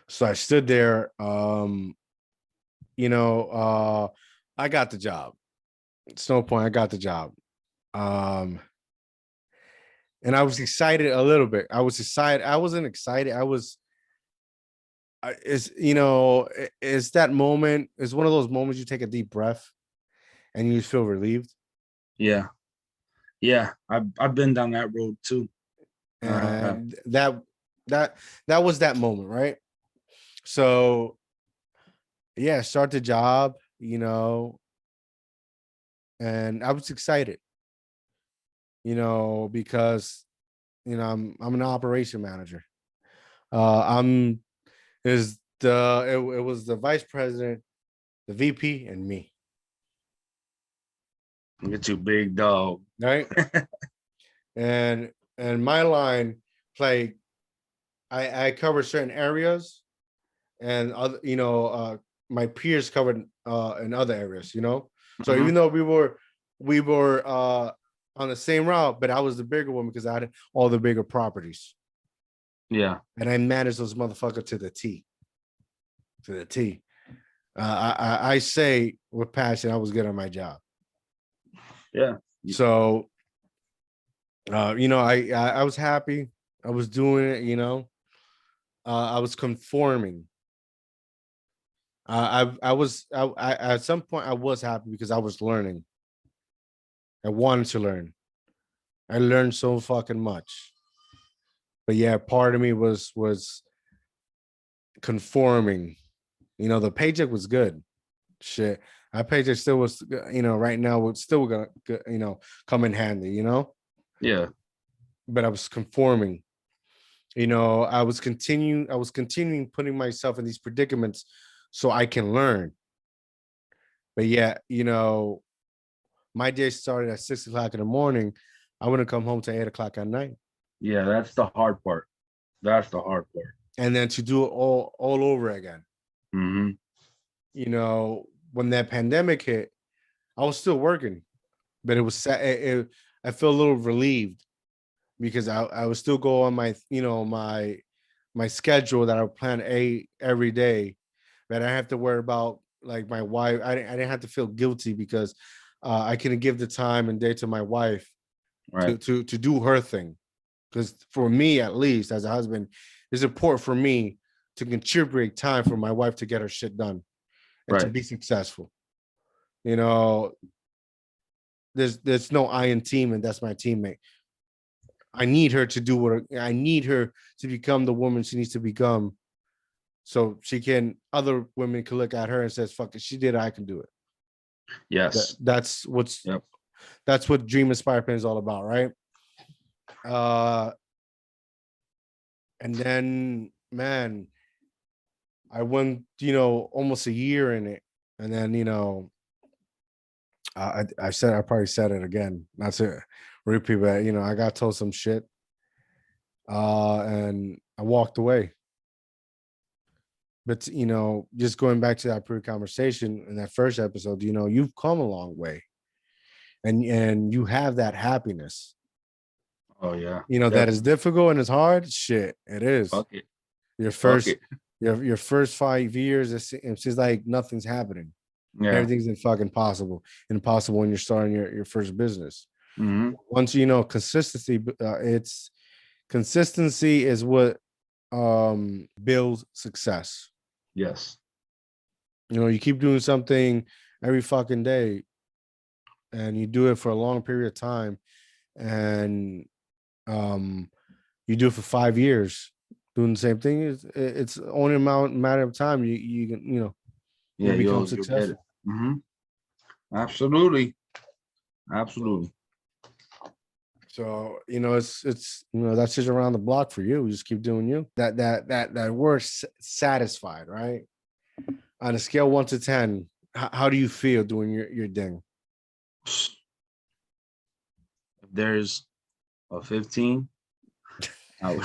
So I stood there. I got the job. It's no point. I got the job. And I was excited a little bit. I was excited. I wasn't excited. It's that moment. It's one of those moments you take a deep breath and you feel relieved. Yeah. Yeah. I've been down that road too. And that was that moment, right? So yeah, start the job, and I was excited, because I'm an operation manager. I'm is the it was the vice president, the VP, and me. Get you big dog. Right. and my line, like, I cover certain areas, and other, my peers covered in other areas, So even though we were on the same route, but I was the bigger one because I had all the bigger properties. Yeah. And I managed those motherfuckers to the T. To the T. I say with passion, I was good at my job. Yeah. So I was happy. I was doing it, I was conforming. I at some point I was happy because I was learning. I wanted to learn. I learned so fucking much. But yeah, part of me was conforming. The paycheck was good. Shit, my paycheck still was, right now would still gonna, come in handy. Yeah. But I was conforming. I was continuing putting myself in these predicaments so I can learn. But yeah, my day started at 6 o'clock in the morning. I wouldn't come home till 8 o'clock at night. Yeah, that's the hard part. That's the hard part. And then to do it all over again. Mm-hmm. When that pandemic hit, I was still working, but it was sad. I feel a little relieved because I would still go on my, my schedule that I would plan every day, but I have to worry about, like, my wife. I didn't have to feel guilty because I couldn't give the time and day to my wife, right, to do her thing. Because for me, at least as a husband, it's important for me to contribute time for my wife to get her shit done and to be successful. There's no I in team, and that's my teammate. I need her to do what I need her to become the woman she needs to become, so other women can look at her and says, "Fuck it, she did it, I can do it." Yes. That's what Dream Inspire Pen is all about, right? And then, man, I went, almost a year in it, and then, I said, I probably said it again, not to repeat, but I got told some shit, and I walked away. But just going back to that pre-conversation in that first episode, you've come a long way, and you have that happiness. Oh yeah. That is difficult and it's hard. Shit, it is. Fuck it. Your Fuck first it. your first 5 years, it seems like nothing's happening. Yeah. Everything's impossible when you're starting your first business. Mm-hmm. Once consistency, consistency is what builds success. Yes. You keep doing something every fucking day, and you do it for a long period of time, and you do it for 5 years doing the same thing. It's only matter of time you can Yeah, become you'll get it. successful. Mm-hmm. Absolutely. So it's that's just around the block for you. You just keep doing you. That word satisfied, right? On a scale 1 to 10, how do you feel doing your thing? If there's a 15, I would,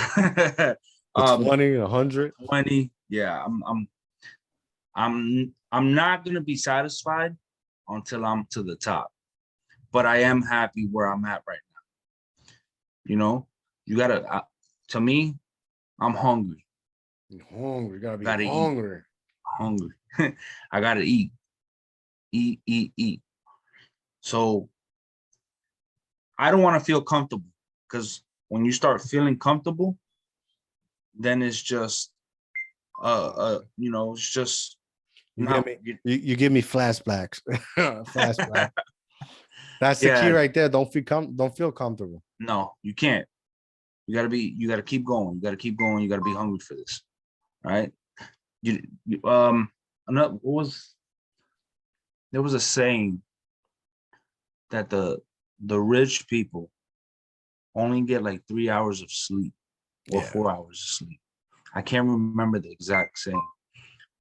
20, 100. 20. Yeah, I'm not gonna be satisfied until I'm to the top, but I am happy where I'm at right now. You gotta. To me, I'm hungry. You're hungry. You gotta be Gotta hungry. Hungry. I gotta eat. Eat. So I don't want to feel comfortable, because when you start feeling comfortable, then it's just it's just You give me flashbacks. Flashback. That's the key right there. Don't feel comfortable. No, you can't. You gotta keep going. You gotta keep going. You gotta be hungry for this. Right? There was a saying that the rich people only get like 3 hours of sleep or 4 hours of sleep. I can't remember the exact saying,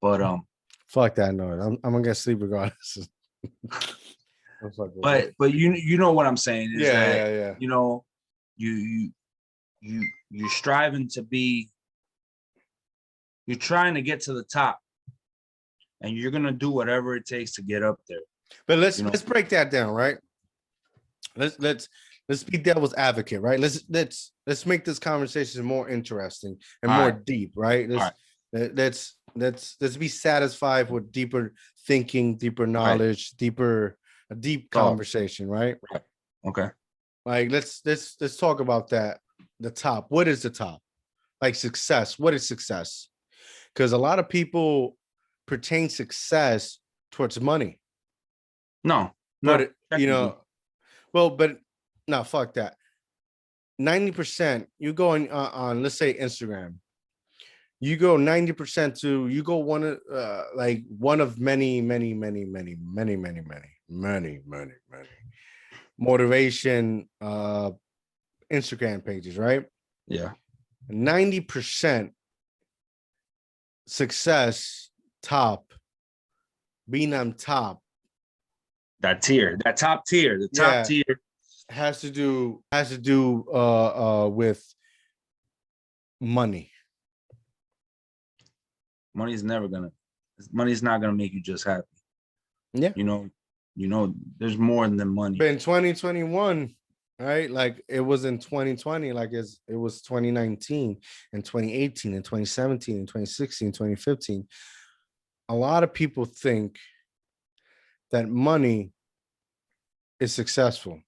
but fuck that noise. I'm gonna get sleep regardless. but you know what I'm saying is yeah. You're striving to be, you're trying to get to the top, and you're gonna do whatever it takes to get up there. But let's break that down, right? Let's be devil's advocate, right? Let's make this conversation more interesting and more deep, right? Let's be satisfied with deeper thinking, deeper knowledge, a deep conversation, right? Okay. Like let's talk about that. The top. What is the top? Like success. What is success? Because a lot of people pertain success towards money. No, but but no, fuck that. 90%, you go on let's say Instagram. You go 90% to one of many motivation Instagram pages, right? Yeah. 90% success, being on top. That top tier has to do with money. Money's not gonna make you just happy. Yeah. There's more than money. But in 2021, right? Like it was in 2020, like it was 2019 and 2018 and 2017 and 2016, 2015. A lot of people think that money is successful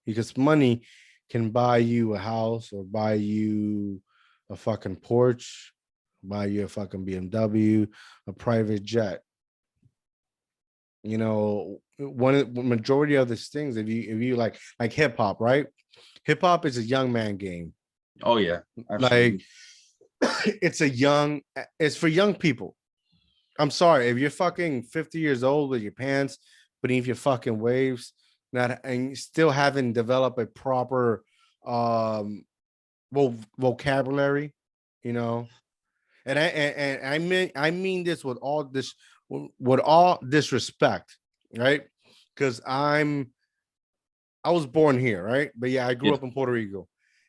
because money can buy you a house or buy you a fucking Porsche, buy you a fucking BMW, a private jet. Majority of these things, if you like hip hop, right? Hip hop is a young man game. Oh yeah, absolutely. Like it's for young people. I'm sorry if you're fucking 50 years old with your pants beneath your fucking waves, and you still haven't developed a proper vocabulary, and I mean this with all disrespect, right? because I was born here, right? But yeah, I grew up in Puerto Rico,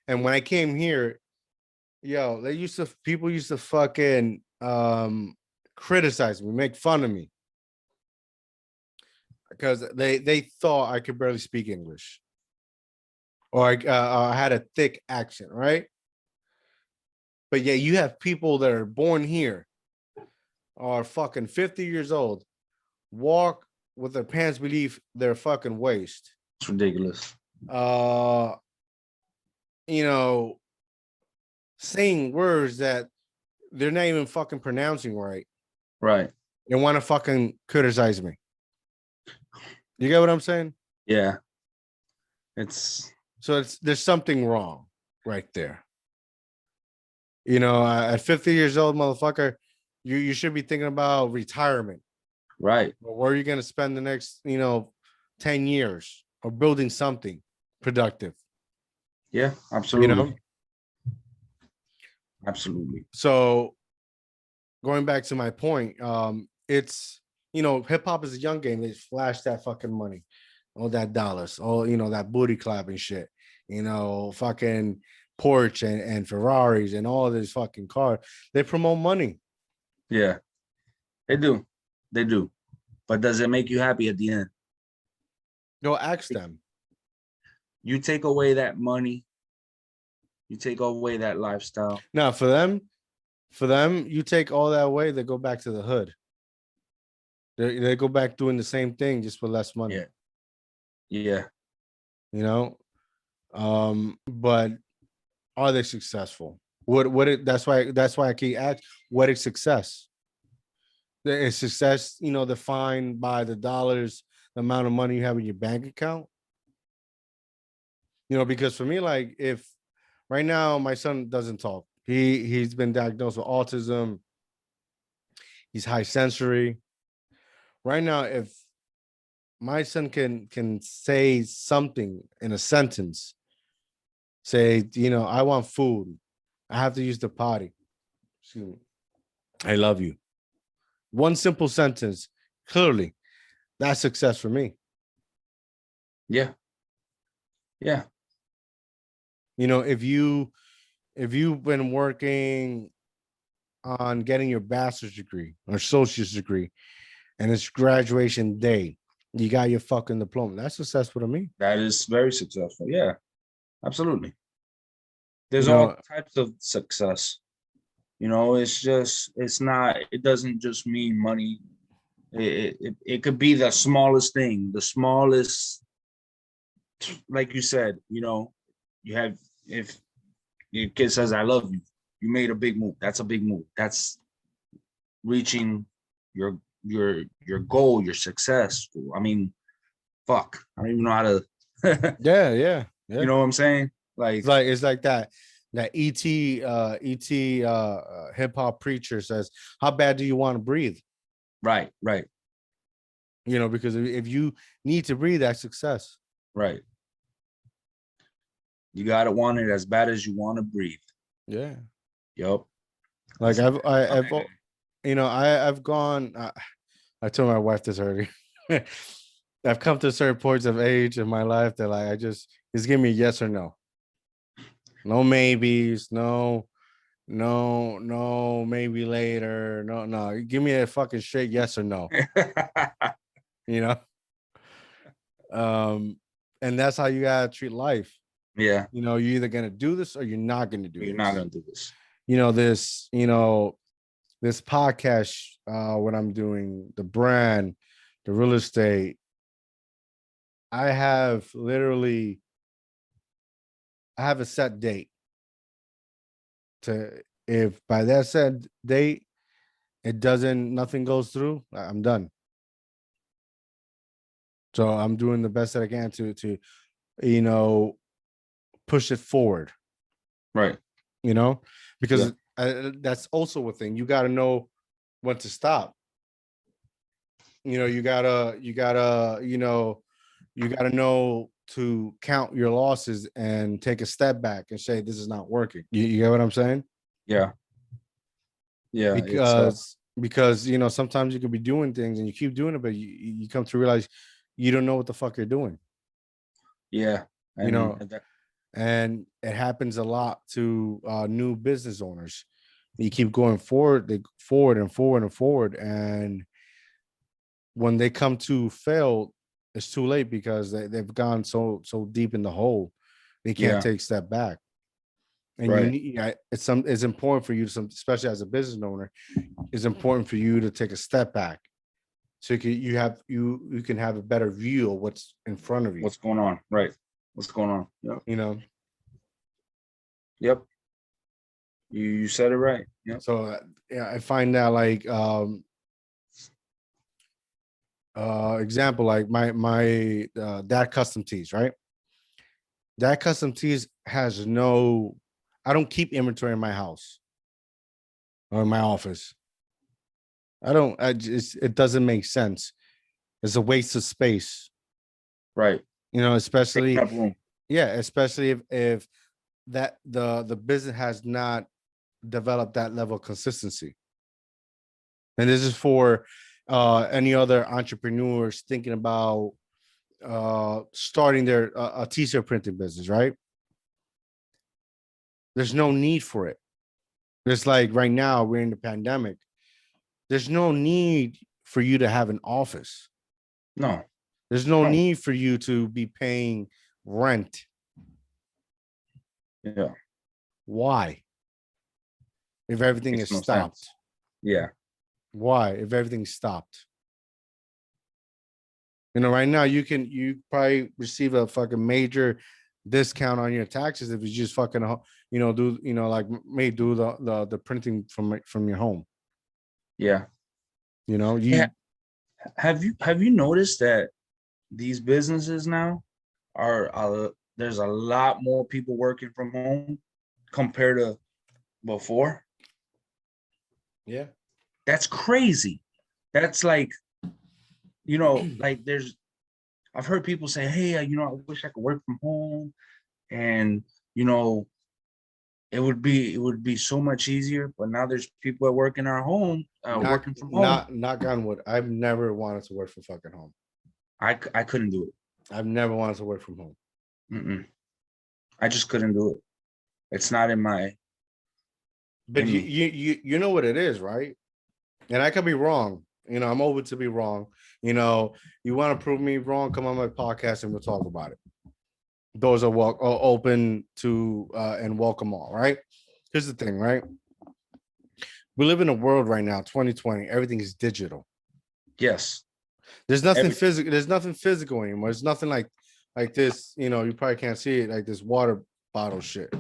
and when I came here, yo, people used to fucking criticize me, make fun of me because they thought I could barely speak English or I had a thick accent, right? But yeah, you have people that are born here, are fucking 50 years old, walk with their pants beneath their fucking waist. It's ridiculous. You know, saying words that they're not even fucking pronouncing right. Right. They want to fucking criticize me. You get what I'm saying? Yeah. There's something wrong right there. You know, at 50 years old, motherfucker, you should be thinking about retirement. Right. Where are you going to spend the next, 10 years or building something productive? Yeah, absolutely. You know? Absolutely. So going back to my point, it's, hip hop is a young game. They flash that fucking money, all that dollars, all, that booty clapping shit, fucking Porsche and Ferraris and all this fucking car. They promote money. Yeah, they do. They do. But does it make you happy at the end? Go ask them. You take away that money, you take away that lifestyle. Now, for them, you take all that away, they go back to the hood. They go back doing the same thing just for less money. Yeah. But are they successful? That's why I keep asking, what is success? Is success, defined by the dollars, the amount of money you have in your bank account? Because for me, like, if right now my son doesn't talk, he's been diagnosed with autism, he's high sensory. Right now, if my son can say something in a sentence, say, I want food, I have to use the potty, excuse me, I love you. One simple sentence, clearly, that's success for me. Yeah. If you've been working on getting your bachelor's degree or associate's degree, and it's graduation day, you got your fucking diploma. That's successful to me. That is very successful. Yeah, absolutely. There's all types of success. It doesn't just mean money. It could be the smallest thing, the smallest, like you said, if your kid says, I love you, you made a big move. That's a big move. That's reaching your goal, your success. I mean, fuck, I don't even know how to. Yeah. You know what I'm saying? Like, it's like that ET hip hop preacher says, how bad do you want to breathe? Right. Because if you need to breathe, that's success. Right. You gotta want it as bad as you want to breathe. Yeah. Yep. Like I've gone. I told my wife this already. I've come to certain points of age in my life that like just give me a yes or no. No maybes. No, maybe later. No. Give me a fucking straight yes or no. And that's how you gotta treat life. Yeah. You're either gonna do this or you're not gonna do this. You're not gonna do this. This podcast, what I'm doing, the brand, the real estate, I have a set date. If by that set date, nothing goes through, I'm done. So I'm doing the best that I can to push it forward. Right. Because that's also a thing. You got to know when to stop. You gotta know to count your losses and take a step back and say, this is not working. You get what I'm saying? Yeah. Because sometimes you could be doing things and you keep doing it, but you come to realize you don't know what the fuck you're doing. Yeah. You know, and it happens a lot to new business owners. You keep going forward, they forward and forward and forward, and when they come to fail, it's too late because they've gone so deep in the hole, they can't take a step back. And you need, it's important for you to, especially as a business owner, it's important for you to take a step back, so you can have a better view of what's in front of you. What's going on? Right. What's going on? Yep. You know. Yep. You said it right. Yeah. So yeah, I find that like example, like my dad custom tees, right? That custom tees has no, I don't keep inventory in my house or in my office. It doesn't make sense. It's a waste of space. Right. You know, especially especially if that the business has not developed that level of consistency. And this is for any other entrepreneurs thinking about starting their a t-shirt printing business, right? There's no need for it. It's like right now we're in the pandemic. There's no need for you to have an office. No. There's no need for you to be paying rent. Yeah. Why? If everything is stopped. Yeah. Why? If everything's stopped. You know, right now you probably receive a fucking major discount on your taxes if you just fucking, you know, do, you know, like may do the printing from your home. Yeah. You know, have you noticed that these businesses now are there's a lot more people working from home compared to before? Yeah. That's crazy. That's like, you know, like I've heard people say, hey, you know, I wish I could work from home, and you know, it would be so much easier. But now there's people that work in our home, working from home. Knock on wood. I've never wanted to work from fucking home. I couldn't do it. I've never wanted to work from home. I just couldn't do it. It's not in my. But you know what it is, right? And I could be wrong. You know, I'm open to be wrong. You know, you want to prove me wrong? Come on my podcast and we'll talk about it. Doors are open to and welcome all. Right? Here's the thing, right? We live in a world right now, 2020. Everything is digital. Yes. There's nothing physical. There's nothing physical anymore. There's nothing like this. You know, you probably can't see it, like this water bottle shit.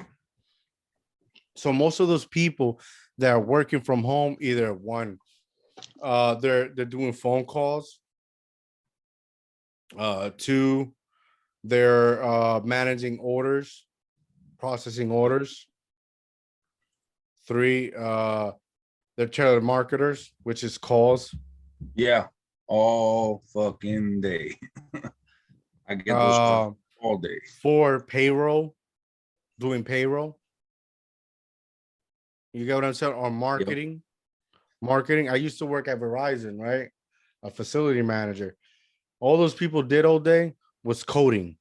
So most of those people that are working from home, either one, they're doing phone calls. Two, they're managing orders, processing orders. Three, they're telemarketers, which is calls. Yeah, all fucking day. I get those calls all day. Four, payroll, doing payroll. You get what I'm saying? Or marketing. Yep. Marketing. I used to work at Verizon, right? A facility manager. All those people did all day was coding,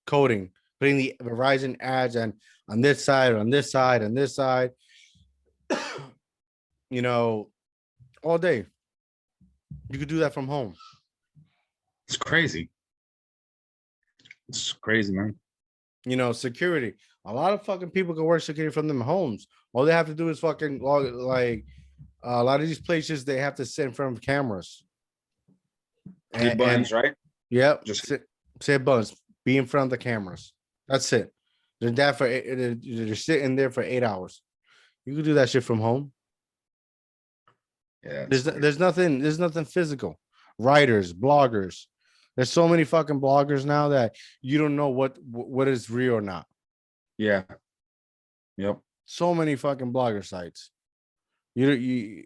putting the Verizon ads on this side, on this side, on this side. You know, all day. You could do that from home. It's crazy. It's crazy, man. You know, security. A lot of fucking people can work security from their homes. All they have to do is fucking like a lot of these places they have to sit in front of cameras. And buttons, right? Yep. Just sit buttons. Be in front of the cameras. That's it. They're sitting there for 8 hours. You can do that shit from home. Yeah. There's nothing physical. Writers, bloggers. There's so many fucking bloggers now that you don't know what is real or not. Yeah. Yep. So many fucking blogger sites. You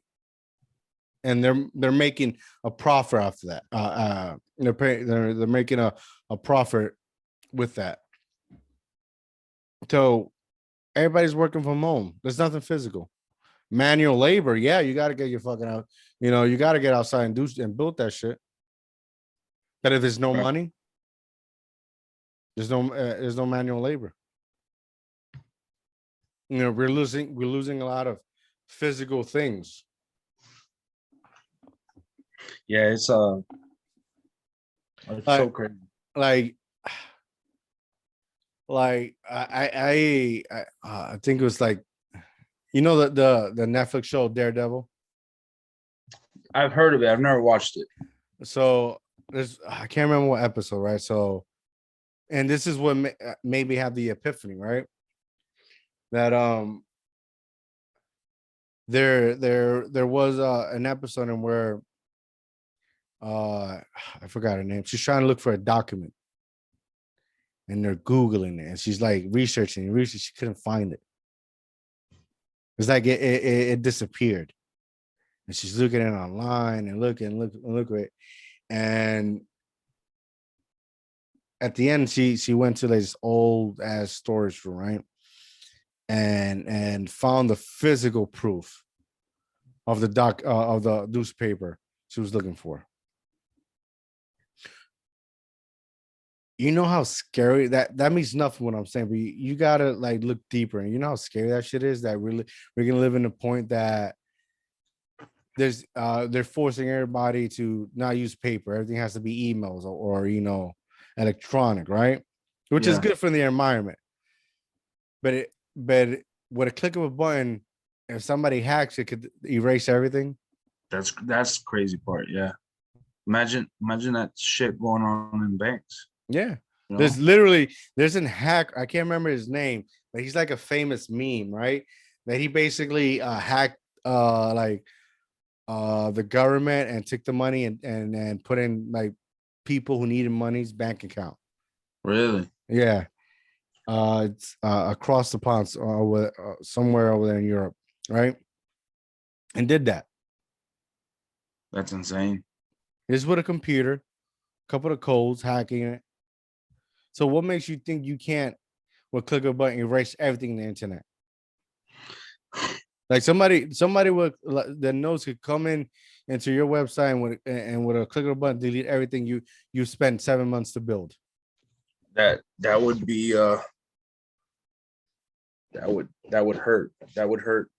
and they're making a profit after that. They're making a profit with that. So everybody's working from home. There's nothing physical. Manual labor, yeah, you got to get your fucking out. You know, you got to get outside and build that shit. That if there's no money, there's no manual labor. You know, we're losing a lot of physical things. Yeah, it's so crazy. Like I think it was like, you know, the Netflix show Daredevil. I've heard of it. I've never watched it. So I can't remember what episode, right? So, and this is what made me have the epiphany, right? That there was an episode in where I forgot her name. She's trying to look for a document, and they're Googling it, and she's like researching. She couldn't find it. It's like it disappeared, and she's looking at it online and look at it, and at the end she went to this old ass storage room, right, and found the physical proof of the newspaper she was looking for. You know how scary that means nothing what I'm saying, but you gotta like look deeper, and you know how scary that shit is, that we're gonna live in a point that there's they're forcing everybody to not use paper. Everything has to be emails or you know, electronic, right? Which is good for the environment. But with a click of a button, if somebody hacks it, could erase everything. That's the crazy part. Yeah. Imagine that shit going on in banks. Yeah. You know? There's a hack. I can't remember his name, but he's like a famous meme, right? That he basically hacked the government and took the money and put in like people who needed money's bank account. Really? Yeah. It's across the pond, somewhere over there in Europe, right? And did that. That's insane. Is with a computer, a couple of codes, hacking it. So what makes you think you can't, with click of a button, erase everything in the internet? Like somebody with the knows could come into your website and with a click of a button delete everything you spent 7 months to build. That would be that would hurt. That would hurt.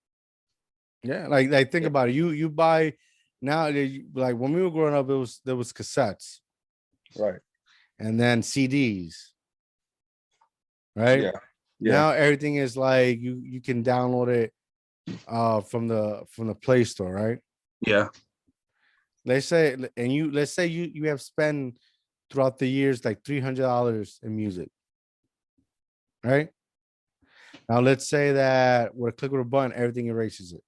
Yeah, like think about it. You buy now, like when we were growing up, there was cassettes, right, and then CDs, right? Yeah. Now everything is like you can download it from the Play Store, right? Yeah. Let's say you have spent throughout the years like $300 in music, right? Now let's say that with a click of a button, everything erases it.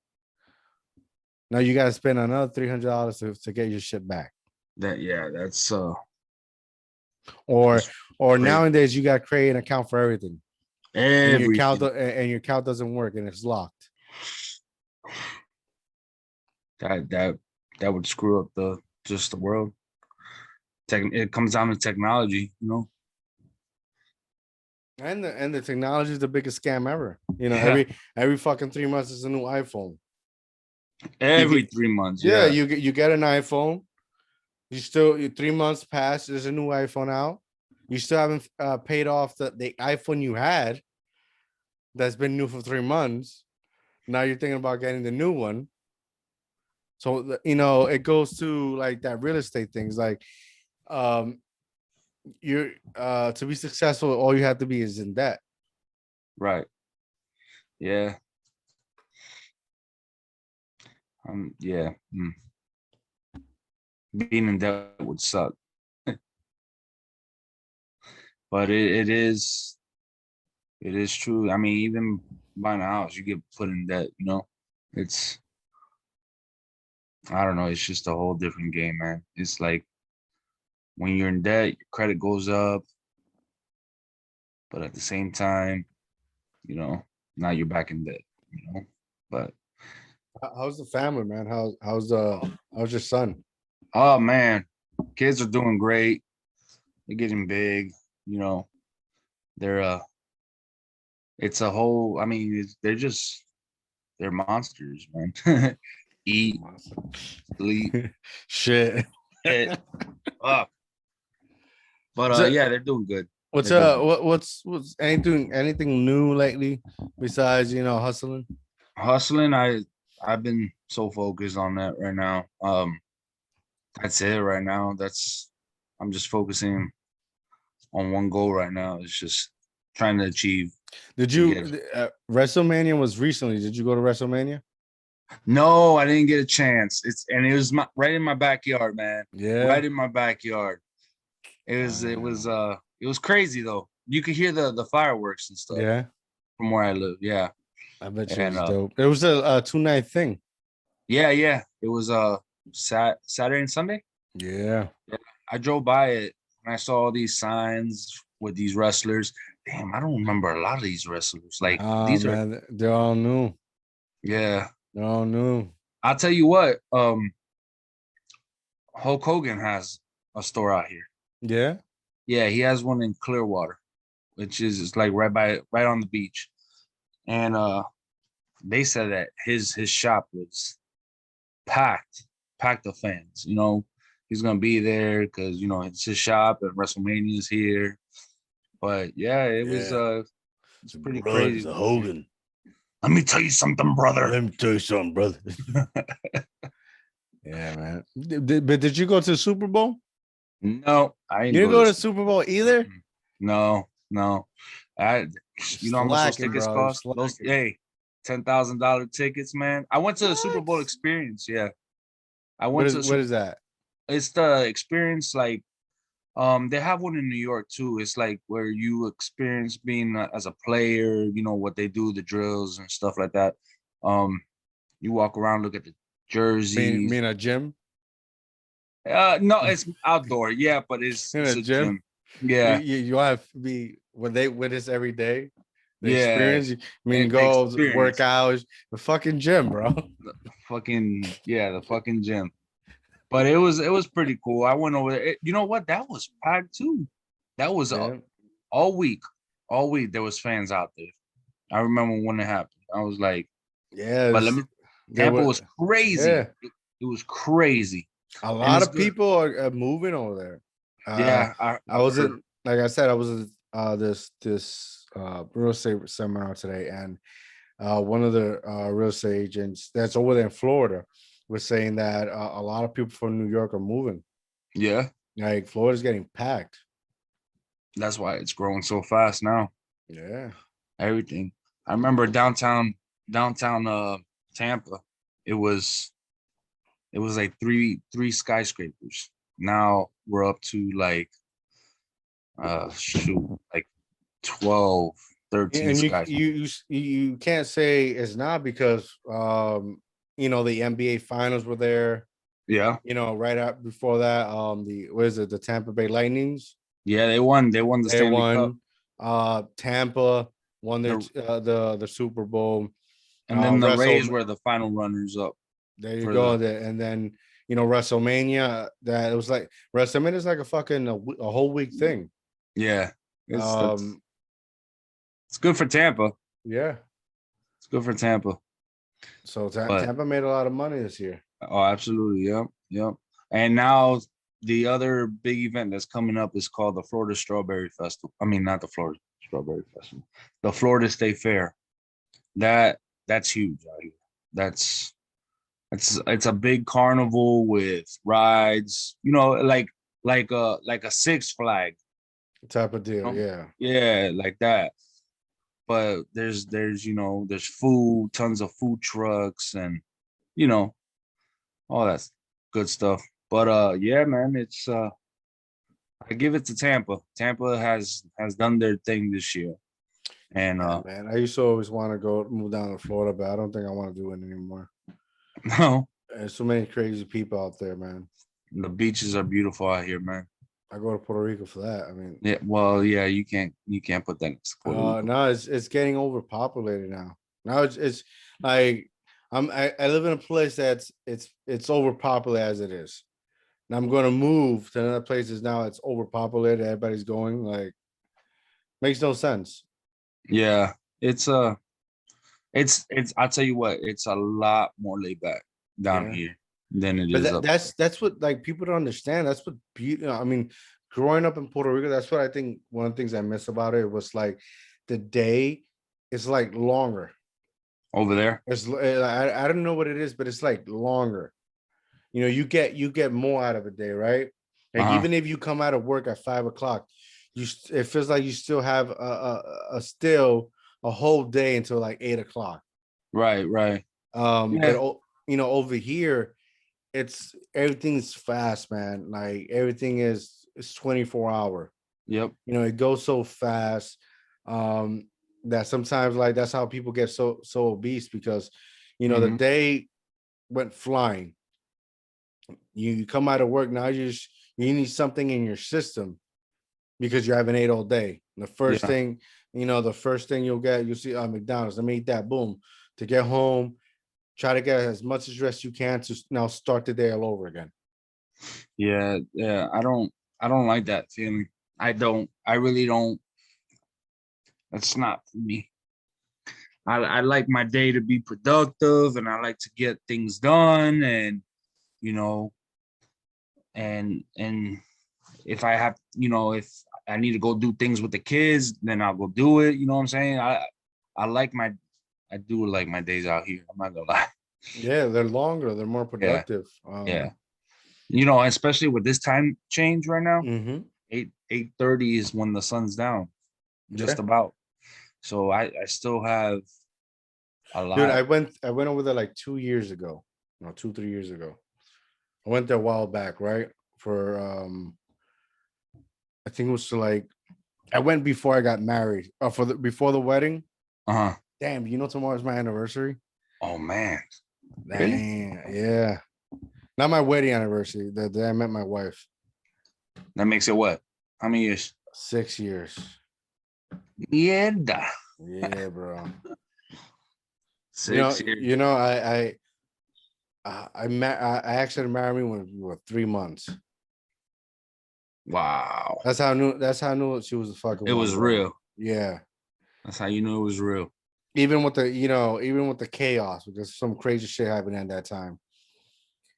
Now you got to spend another $300 to get your shit back. That's or crazy. Nowadays you got to create an account for everything. Everything. And your account doesn't work and it's locked. That would screw up the world. It comes down to technology, you know. And the technology is the biggest scam ever. You know, every fucking 3 months is a new iPhone. Every 3 months. Yeah, you get an iPhone. You still 3 months pass. There's a new iPhone out. You still haven't paid off the iPhone you had. That's been new for 3 months. Now you're thinking about getting the new one. So you know it goes to like that real estate things. Like, you're to be successful, all you have to be is in debt. Right. Yeah. Yeah. Being in debt would suck. But it is true. I mean, even buying a house, you get put in debt, you know. I don't know, it's just a whole different game, man. It's like when you're in debt, your credit goes up, but at the same time, you know, now you're back in debt, you know. But how's the family, man? How's your son? Oh man, kids are doing great. They're getting big, you know. They're it's a whole, I mean, they're monsters, man. Eat, sleep, shit. shit, up. But So, yeah, they're doing good. what's They're doing good. what's anything new lately besides hustling? Hustling. I've been so focused on that right now. That's it right now. I'm just focusing on one goal right now. It's just trying to achieve Did to you get. WrestleMania was recently? Did you go to WrestleMania? No, I didn't get a chance. It was right in my backyard, man. Yeah. Right in my backyard. It was crazy though. You could hear the fireworks and stuff Yeah. from where I live. Yeah. I bet you it And was dope. It was a 2 night thing. yeah. It was Saturday and Sunday. Yeah. Yeah. I drove by it and I saw all these signs with these wrestlers. Damn, I don't remember a lot of these wrestlers. Like Oh these are man, they're all new. yeah. They're all new. I'll tell you what, Hulk Hogan has a store out here. Yeah. Yeah, he has one in Clearwater, which is like right on the beach. And they said that his shop was packed of fans. He's gonna be there because it's his shop and WrestleMania is here. But yeah, Yeah. it's pretty Brothers crazy. of Hogan. Let me tell you something, brother. Let me tell you something, brother. Yeah, man. But did you go to the Super Bowl? No, I You didn't didn't go go to to Super Bowl either? no. I how much those Slacking, tickets bro. cost? Those Slacking. $10,000 tickets, man. I went to the Super Bowl What? experience. Yeah, I What went is to the what Super. is that? It's the experience like they have one in New York too. It's like where you experience being as a player, what they do, the drills and stuff like that. You walk around, look at the Me jerseys. in a gym? No, it's outdoor. Yeah, but it's In it's a a gym? gym. Yeah, You have to be when they witness every day. The yeah. experience. You mean And the go work experience, out the fucking gym, bro. the fucking gym. But it was pretty cool. I went over there. You know what? That was packed too. That was Yeah. all week. All week there was fans out there. I remember when it happened. I was like, but Yes. There Tampa were was crazy. yeah. It was crazy, A and lot it's of good. people are moving over there. Yeah, I I've was heard. in, like I said, I was in this real estate seminar today, and one of the real estate agents that's over there in Florida was saying that a lot of people from New York are moving. Yeah, Like Florida's getting packed. that's why it's growing so fast now. Yeah. Everything. I remember downtown Tampa. It was like three skyscrapers. Now we're up to like like 12, 13 And skyscrapers. you can't say it's not because the NBA finals were there. Yeah. Right out before that, the what is it, the Tampa Bay Lightnings? Yeah, they won the They Stanley Cup. won. Tampa won their The, the Super Bowl. and then the Wrestle. Rays were the final runners up There you for go. the And then WrestleMania. That it was like WrestleMania is like a fucking a whole week thing. yeah. It's Um, good for Tampa. yeah. It's good for Tampa. So But Tampa made a lot of money this year. oh, absolutely. Yep. Yep. And now the other big event that's coming up is called the Florida Strawberry Festival. I mean, not the Florida Strawberry Festival, the Florida State Fair. That's huge out here. That's it's a big carnival with rides, like a Six Flag, Type of deal. you know? Yeah. Yeah, like that. But there's food, tons of food trucks, and you know all that good stuff. But yeah, man, it's I give it to Tampa. Tampa has done their thing this year, and Yeah, man. I used to always want to go move down to Florida, but I don't think I want to do it anymore. no, There's so many crazy people out there, man. the beaches are beautiful out here, man. I go to Puerto Rico for that. I mean, Yeah, well, yeah, you can't put that next to Puerto Rico. no, it's getting overpopulated now. Now it's like I live in a place that's it's overpopulated as it is. And I'm going to move to another place. Now it's overpopulated. Everybody's going, like, makes no sense. Yeah, it's it's I'll tell you what, it's a lot more laid back down Yeah. here than it But is up there. that's what, like, people don't understand. That's what beauty. I mean, growing up in Puerto Rico, that's what I think one of the things I miss about it was like the day is like longer. Over there. I don't know what it is, but it's like longer. You know, you get more out of a day, right? Like Uh-huh. even if you come out of work at 5 o'clock, it feels like you still have still a whole day until like 8 o'clock. Right, right. But Yeah. you know, over here, it's everything's fast, man. Like everything is 24 hour. Yep. You know, it goes so fast that sometimes like that's how people get so obese because you know the Hmm. day went flying. You come out of work now, you need something in your system because you haven't ate all day. The first Yeah. thing, you know, the first thing you'll see McDonald's. Let me eat that. Boom. To get home, try to get as much as rest you can to now start the day all over again. Yeah. Yeah. I don't like that feeling. I don't. I really don't. That's not for me. I like my day to be productive, and I like to get things done, and you know, and if I have, if I need to go do things with the kids, then I'll go do it. You know what I'm saying? I like my I do like my days out here. I'm not gonna lie. Yeah, they're longer, they're more Yeah, productive. yeah. Especially with this time change right now, Mhm. 8:30 is when the sun's down, just Yeah. about. So I still have a Dude, lot. I went over there like 2 years ago. No, 2, 3 years ago. I went there a while back, right? For I think it was to like I went before I got married. For the before the wedding. Uh-huh. Damn, you know tomorrow's my anniversary? Oh man, really? Damn, yeah. Not my wedding anniversary. The day I met my wife. That makes it what? How many years? 6 years. Mierda. Yeah, bro. 6 years. I actually married me when we were 3 months. Wow. That's how I knew she was the fucking It one, was bro. real. Yeah. That's how you knew it was real. Even with the chaos, because some crazy shit happened at that time.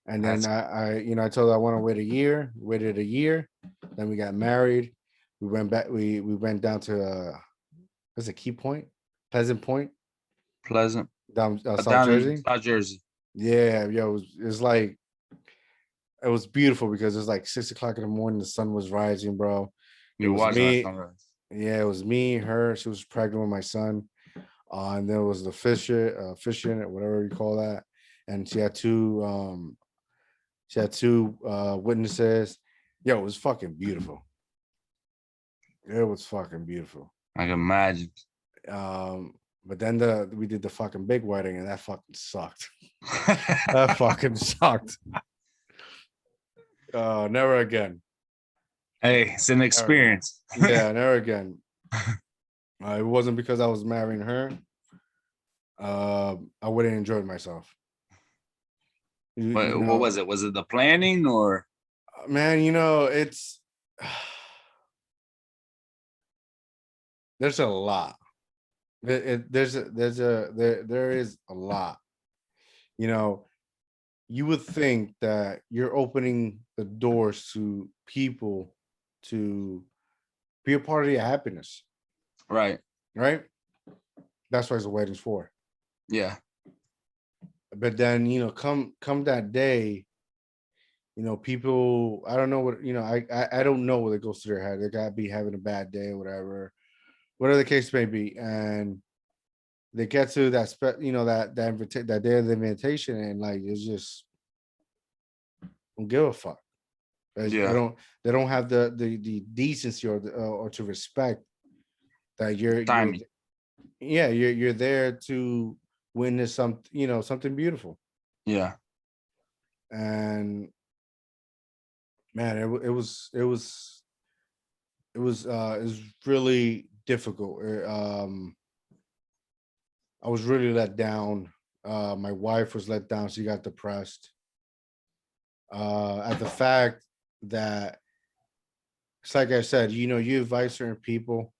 And then That's I told her I want to wait a year, waited a year, then we got married. We went back, we went down to what's it, Key Point? Pleasant Point, pleasant. down South Down in Jersey. South Jersey. Yeah, yo, it's like it was beautiful because it was like 6 o'clock in the morning, the sun was rising, bro. It You're was watching that me. sunrise. Yeah, it was me, her. She was pregnant with my son. And there was the fishing, or whatever you call that. And she had two witnesses. Yo, it was fucking beautiful. It was fucking beautiful. I can imagine. But then we did the fucking big wedding, and that fucking sucked. That fucking sucked. Never again. Hey, it's an Never again. experience. Yeah, never again. It wasn't because I was marrying her. I wouldn't enjoy myself. You What know, was it? Was it the planning or? man, it's there's a lot. There is a lot. You know, you would think that you're opening the doors to people to be a part of your happiness, Right. right? That's what the wedding's for. Yeah. But then, come that day, people, I don't know what, I don't know what it goes through their head. They gotta be having a bad day or whatever the case may be. And they get to that day of the invitation, and like it's just don't give a fuck. I Yeah. don't. They don't have the decency or to respect that you're Timing. yeah you're there to witness something beautiful. Yeah. And man, it was really difficult. I was really let down. My wife was let down. She got depressed at the fact that it's like I said, you advise certain people,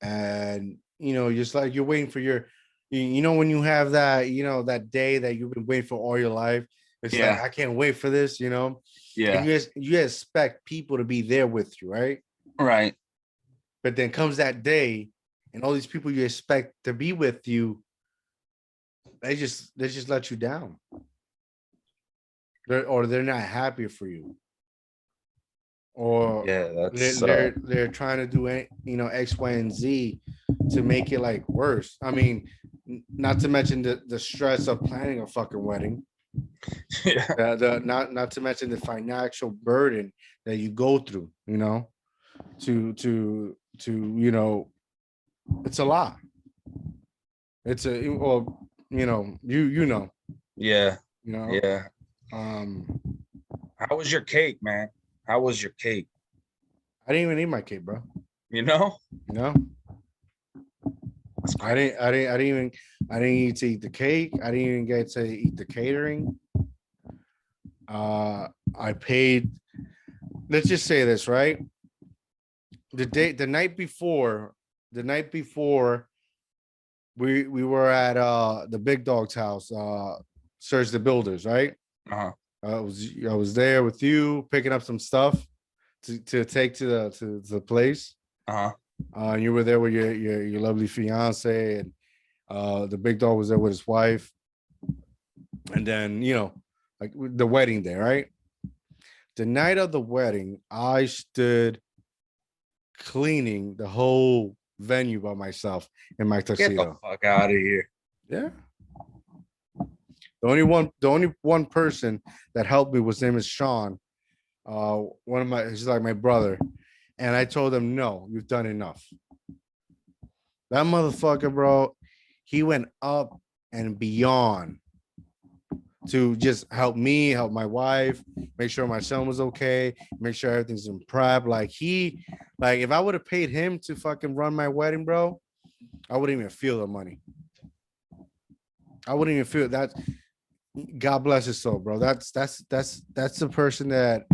and just like you're waiting for when you have that day that you've been waiting for all your life, It's like, Yeah. I can't wait for this, you know? And Yeah. you expect people to be there with you, right? Right. But then comes that day, and all these people you expect to be with you, they just let you down. They're not happy for you. Or Yeah. they're trying to do X, Y, and Z to make it like worse. I mean, not to mention the stress of planning a fucking wedding. Yeah. The not to mention the financial burden that you go through, it's a lot. It's a well, Yeah. you know. Yeah. Um, How was your cake, man? How was your cake? I didn't even eat my cake, bro. You know? You know, That's I crazy. didn't, I didn't, I didn't even, I didn't get to eat the cake. I didn't even get to eat the catering. I paid. Let's just say this, right? The night before, we were at the big dog's house, Search the Builders, right? Uh-huh. I was there with you picking up some stuff to take to the place. Uh-huh. And you were there with your lovely fiance, and the big dog was there with his wife. And then, like the wedding day, right? The night of the wedding, I stood cleaning the whole venue by myself in my Get the tuxedo. fuck out of here. Yeah. The only one person that helped me was name is Sean. He's like my brother. And I told him, no, you've done enough. That motherfucker, bro, he went up and beyond to just help me, help my wife, make sure my son was okay, make sure everything's in prep. Like if I would have paid him to fucking run my wedding, bro, I wouldn't even feel the money. I wouldn't even feel that. God bless his soul, bro. That's the person that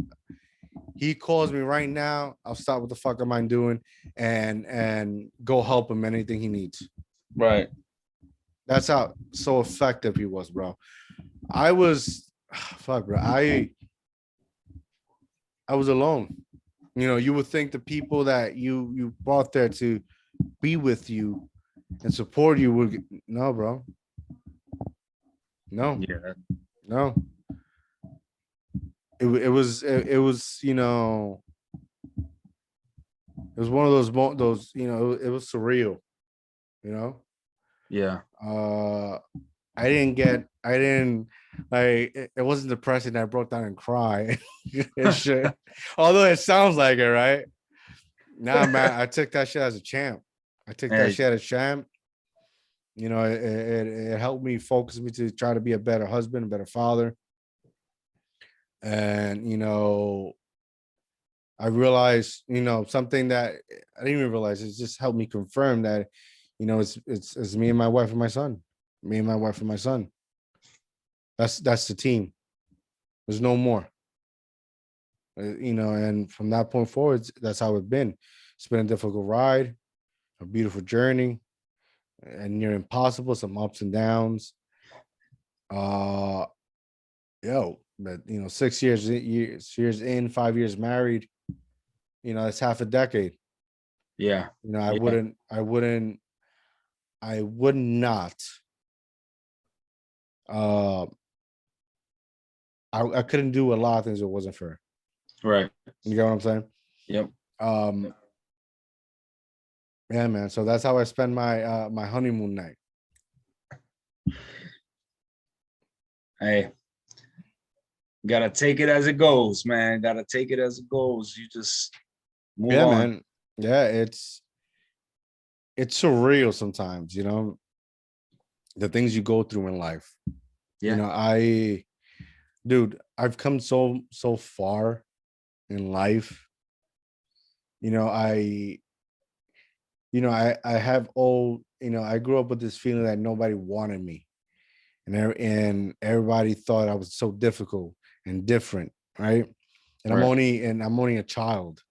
he calls me right now. I'll stop what the fuck am I doing and go help him anything he needs. Right. That's how so effective he was, bro. I was fuck, bro. I was alone. You would think the people that you brought there to be with you and support you would no, bro. No, Yeah. no. It was it was one of those it was surreal. You know, Yeah. uh, I didn't like it wasn't depressing that I broke down and cried and shit. Although it sounds like it, right? Nah, man, I took that shit as a champ. I took that Hey, shit as a champ. It helped me focus me to try to be a better husband, a better father. And I realized, something that I didn't even realize. It just helped me confirm that, it's me and my wife and my son. Me and my wife and my son. That's the team. There's no more. And from that point forward, that's how it's been. It's been a difficult ride, a beautiful journey, and near impossible, some ups and downs. Uh but 6 years in, 5 years married, it's half a decade. yeah. I Yeah. wouldn't, I would not, uh, I couldn't do a lot of things if it wasn't for her. Right. You get what I'm saying? Yep. Um, yeah, man. So that's how I spend my honeymoon night. Hey, gotta take it as it goes, man. Gotta take it as it goes. You just move Yeah, on. man. Yeah, it's surreal sometimes, the things you go through in life. Yeah. Dude, I've come so far in life. You know, I I have all, I grew up with this feeling that nobody wanted me. And everybody thought I was so difficult and different, right? And I'm Right. only a child.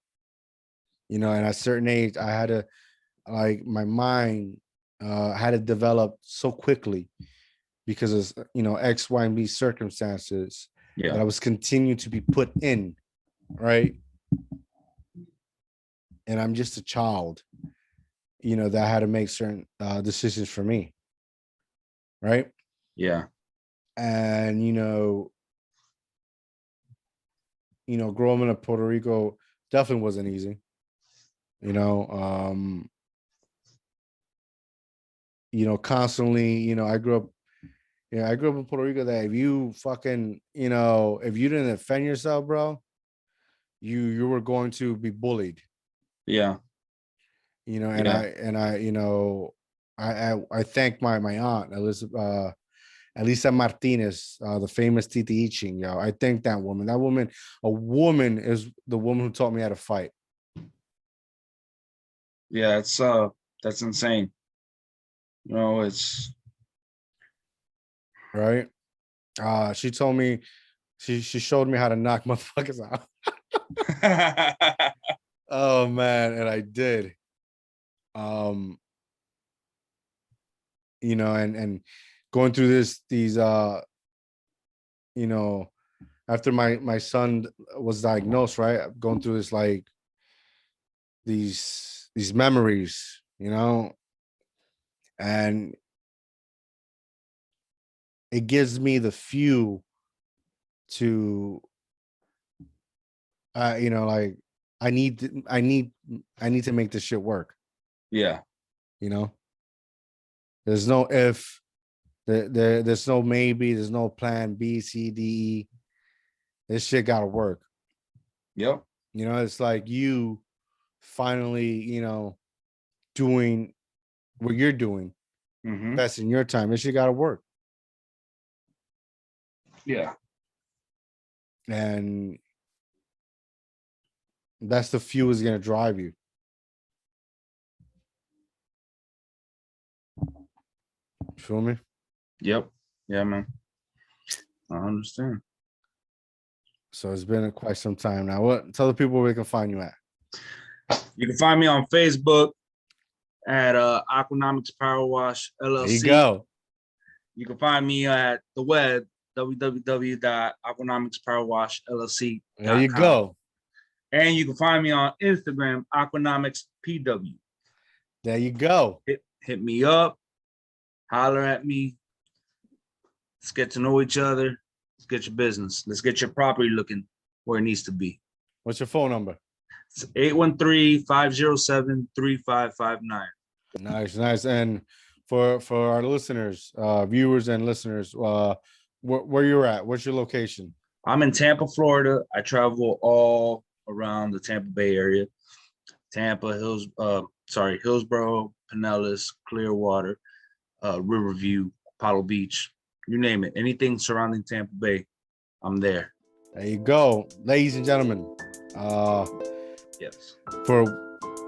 And at a certain age, I had to, like, my mind had to develop so quickly because of, you know, X, Y, and B circumstances that I Yeah. was continuing to be put in, right? And I'm just a child, you know, that had to make certain decisions for me, right? Yeah. And growing up in Puerto Rico definitely wasn't easy. Constantly, I grew up in Puerto Rico that if you fucking, if you didn't defend yourself, bro, you were going to be bullied. Yeah. And I thank my aunt Elizabeth, Elisa Martinez, the famous Titi Iching, yo. I thank that woman. A woman is the woman who taught me how to fight. Yeah, that's insane. It's Right. She told me, she showed me how to knock motherfuckers out. Oh man, and I did. And going through these after my son was diagnosed, right? Going through this, like, these memories, and it gives me the fuel to like, I need to make this shit work. Yeah. There's no if, there's no maybe, there's no plan B, C, D, E. This shit gotta work. Yep. It's like you finally, doing what you're doing, investing your time. This shit gotta work. Yeah. And that's the fuel is gonna drive you. Feel me? Yep. Yeah, man. I understand. So it's been quite some time now. Tell the people where they can find you at. You can find me on Facebook at Aquanomics Powerwash LLC. There you go. You can find me at the web, www.aquanimicspowerwashllc.com. There you go. And you can find me on Instagram, Aquanomics PW. There you go. Hit me up, holler at me. Let's get to know each other. Let's get your business. Let's get your property looking where it needs to be. What's your phone number? It's 813-507-3559. Nice. And for our listeners, viewers and listeners, where you're at, what's your location? I'm in Tampa, Florida. I travel all around the Tampa Bay area. Tampa, Hillsborough, Pinellas, Clearwater, Riverview, Apollo Beach, you name it. Anything surrounding Tampa Bay, I'm there. There you go, ladies and gentlemen. Yes. From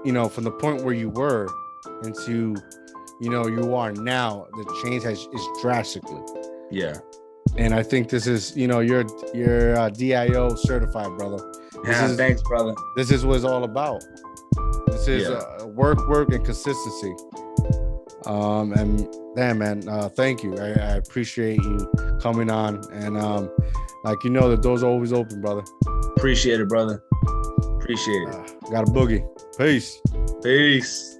the point where you were into, you are now, the change is drastically. Yeah. And I think this is, you're DIO certified, brother. Thanks, brother. This is what it's all about. This is work, and consistency. And damn, man, thank you. I appreciate you coming on. And the doors are always open, brother. Appreciate it, brother. Appreciate it. Got a boogie. Peace. Peace.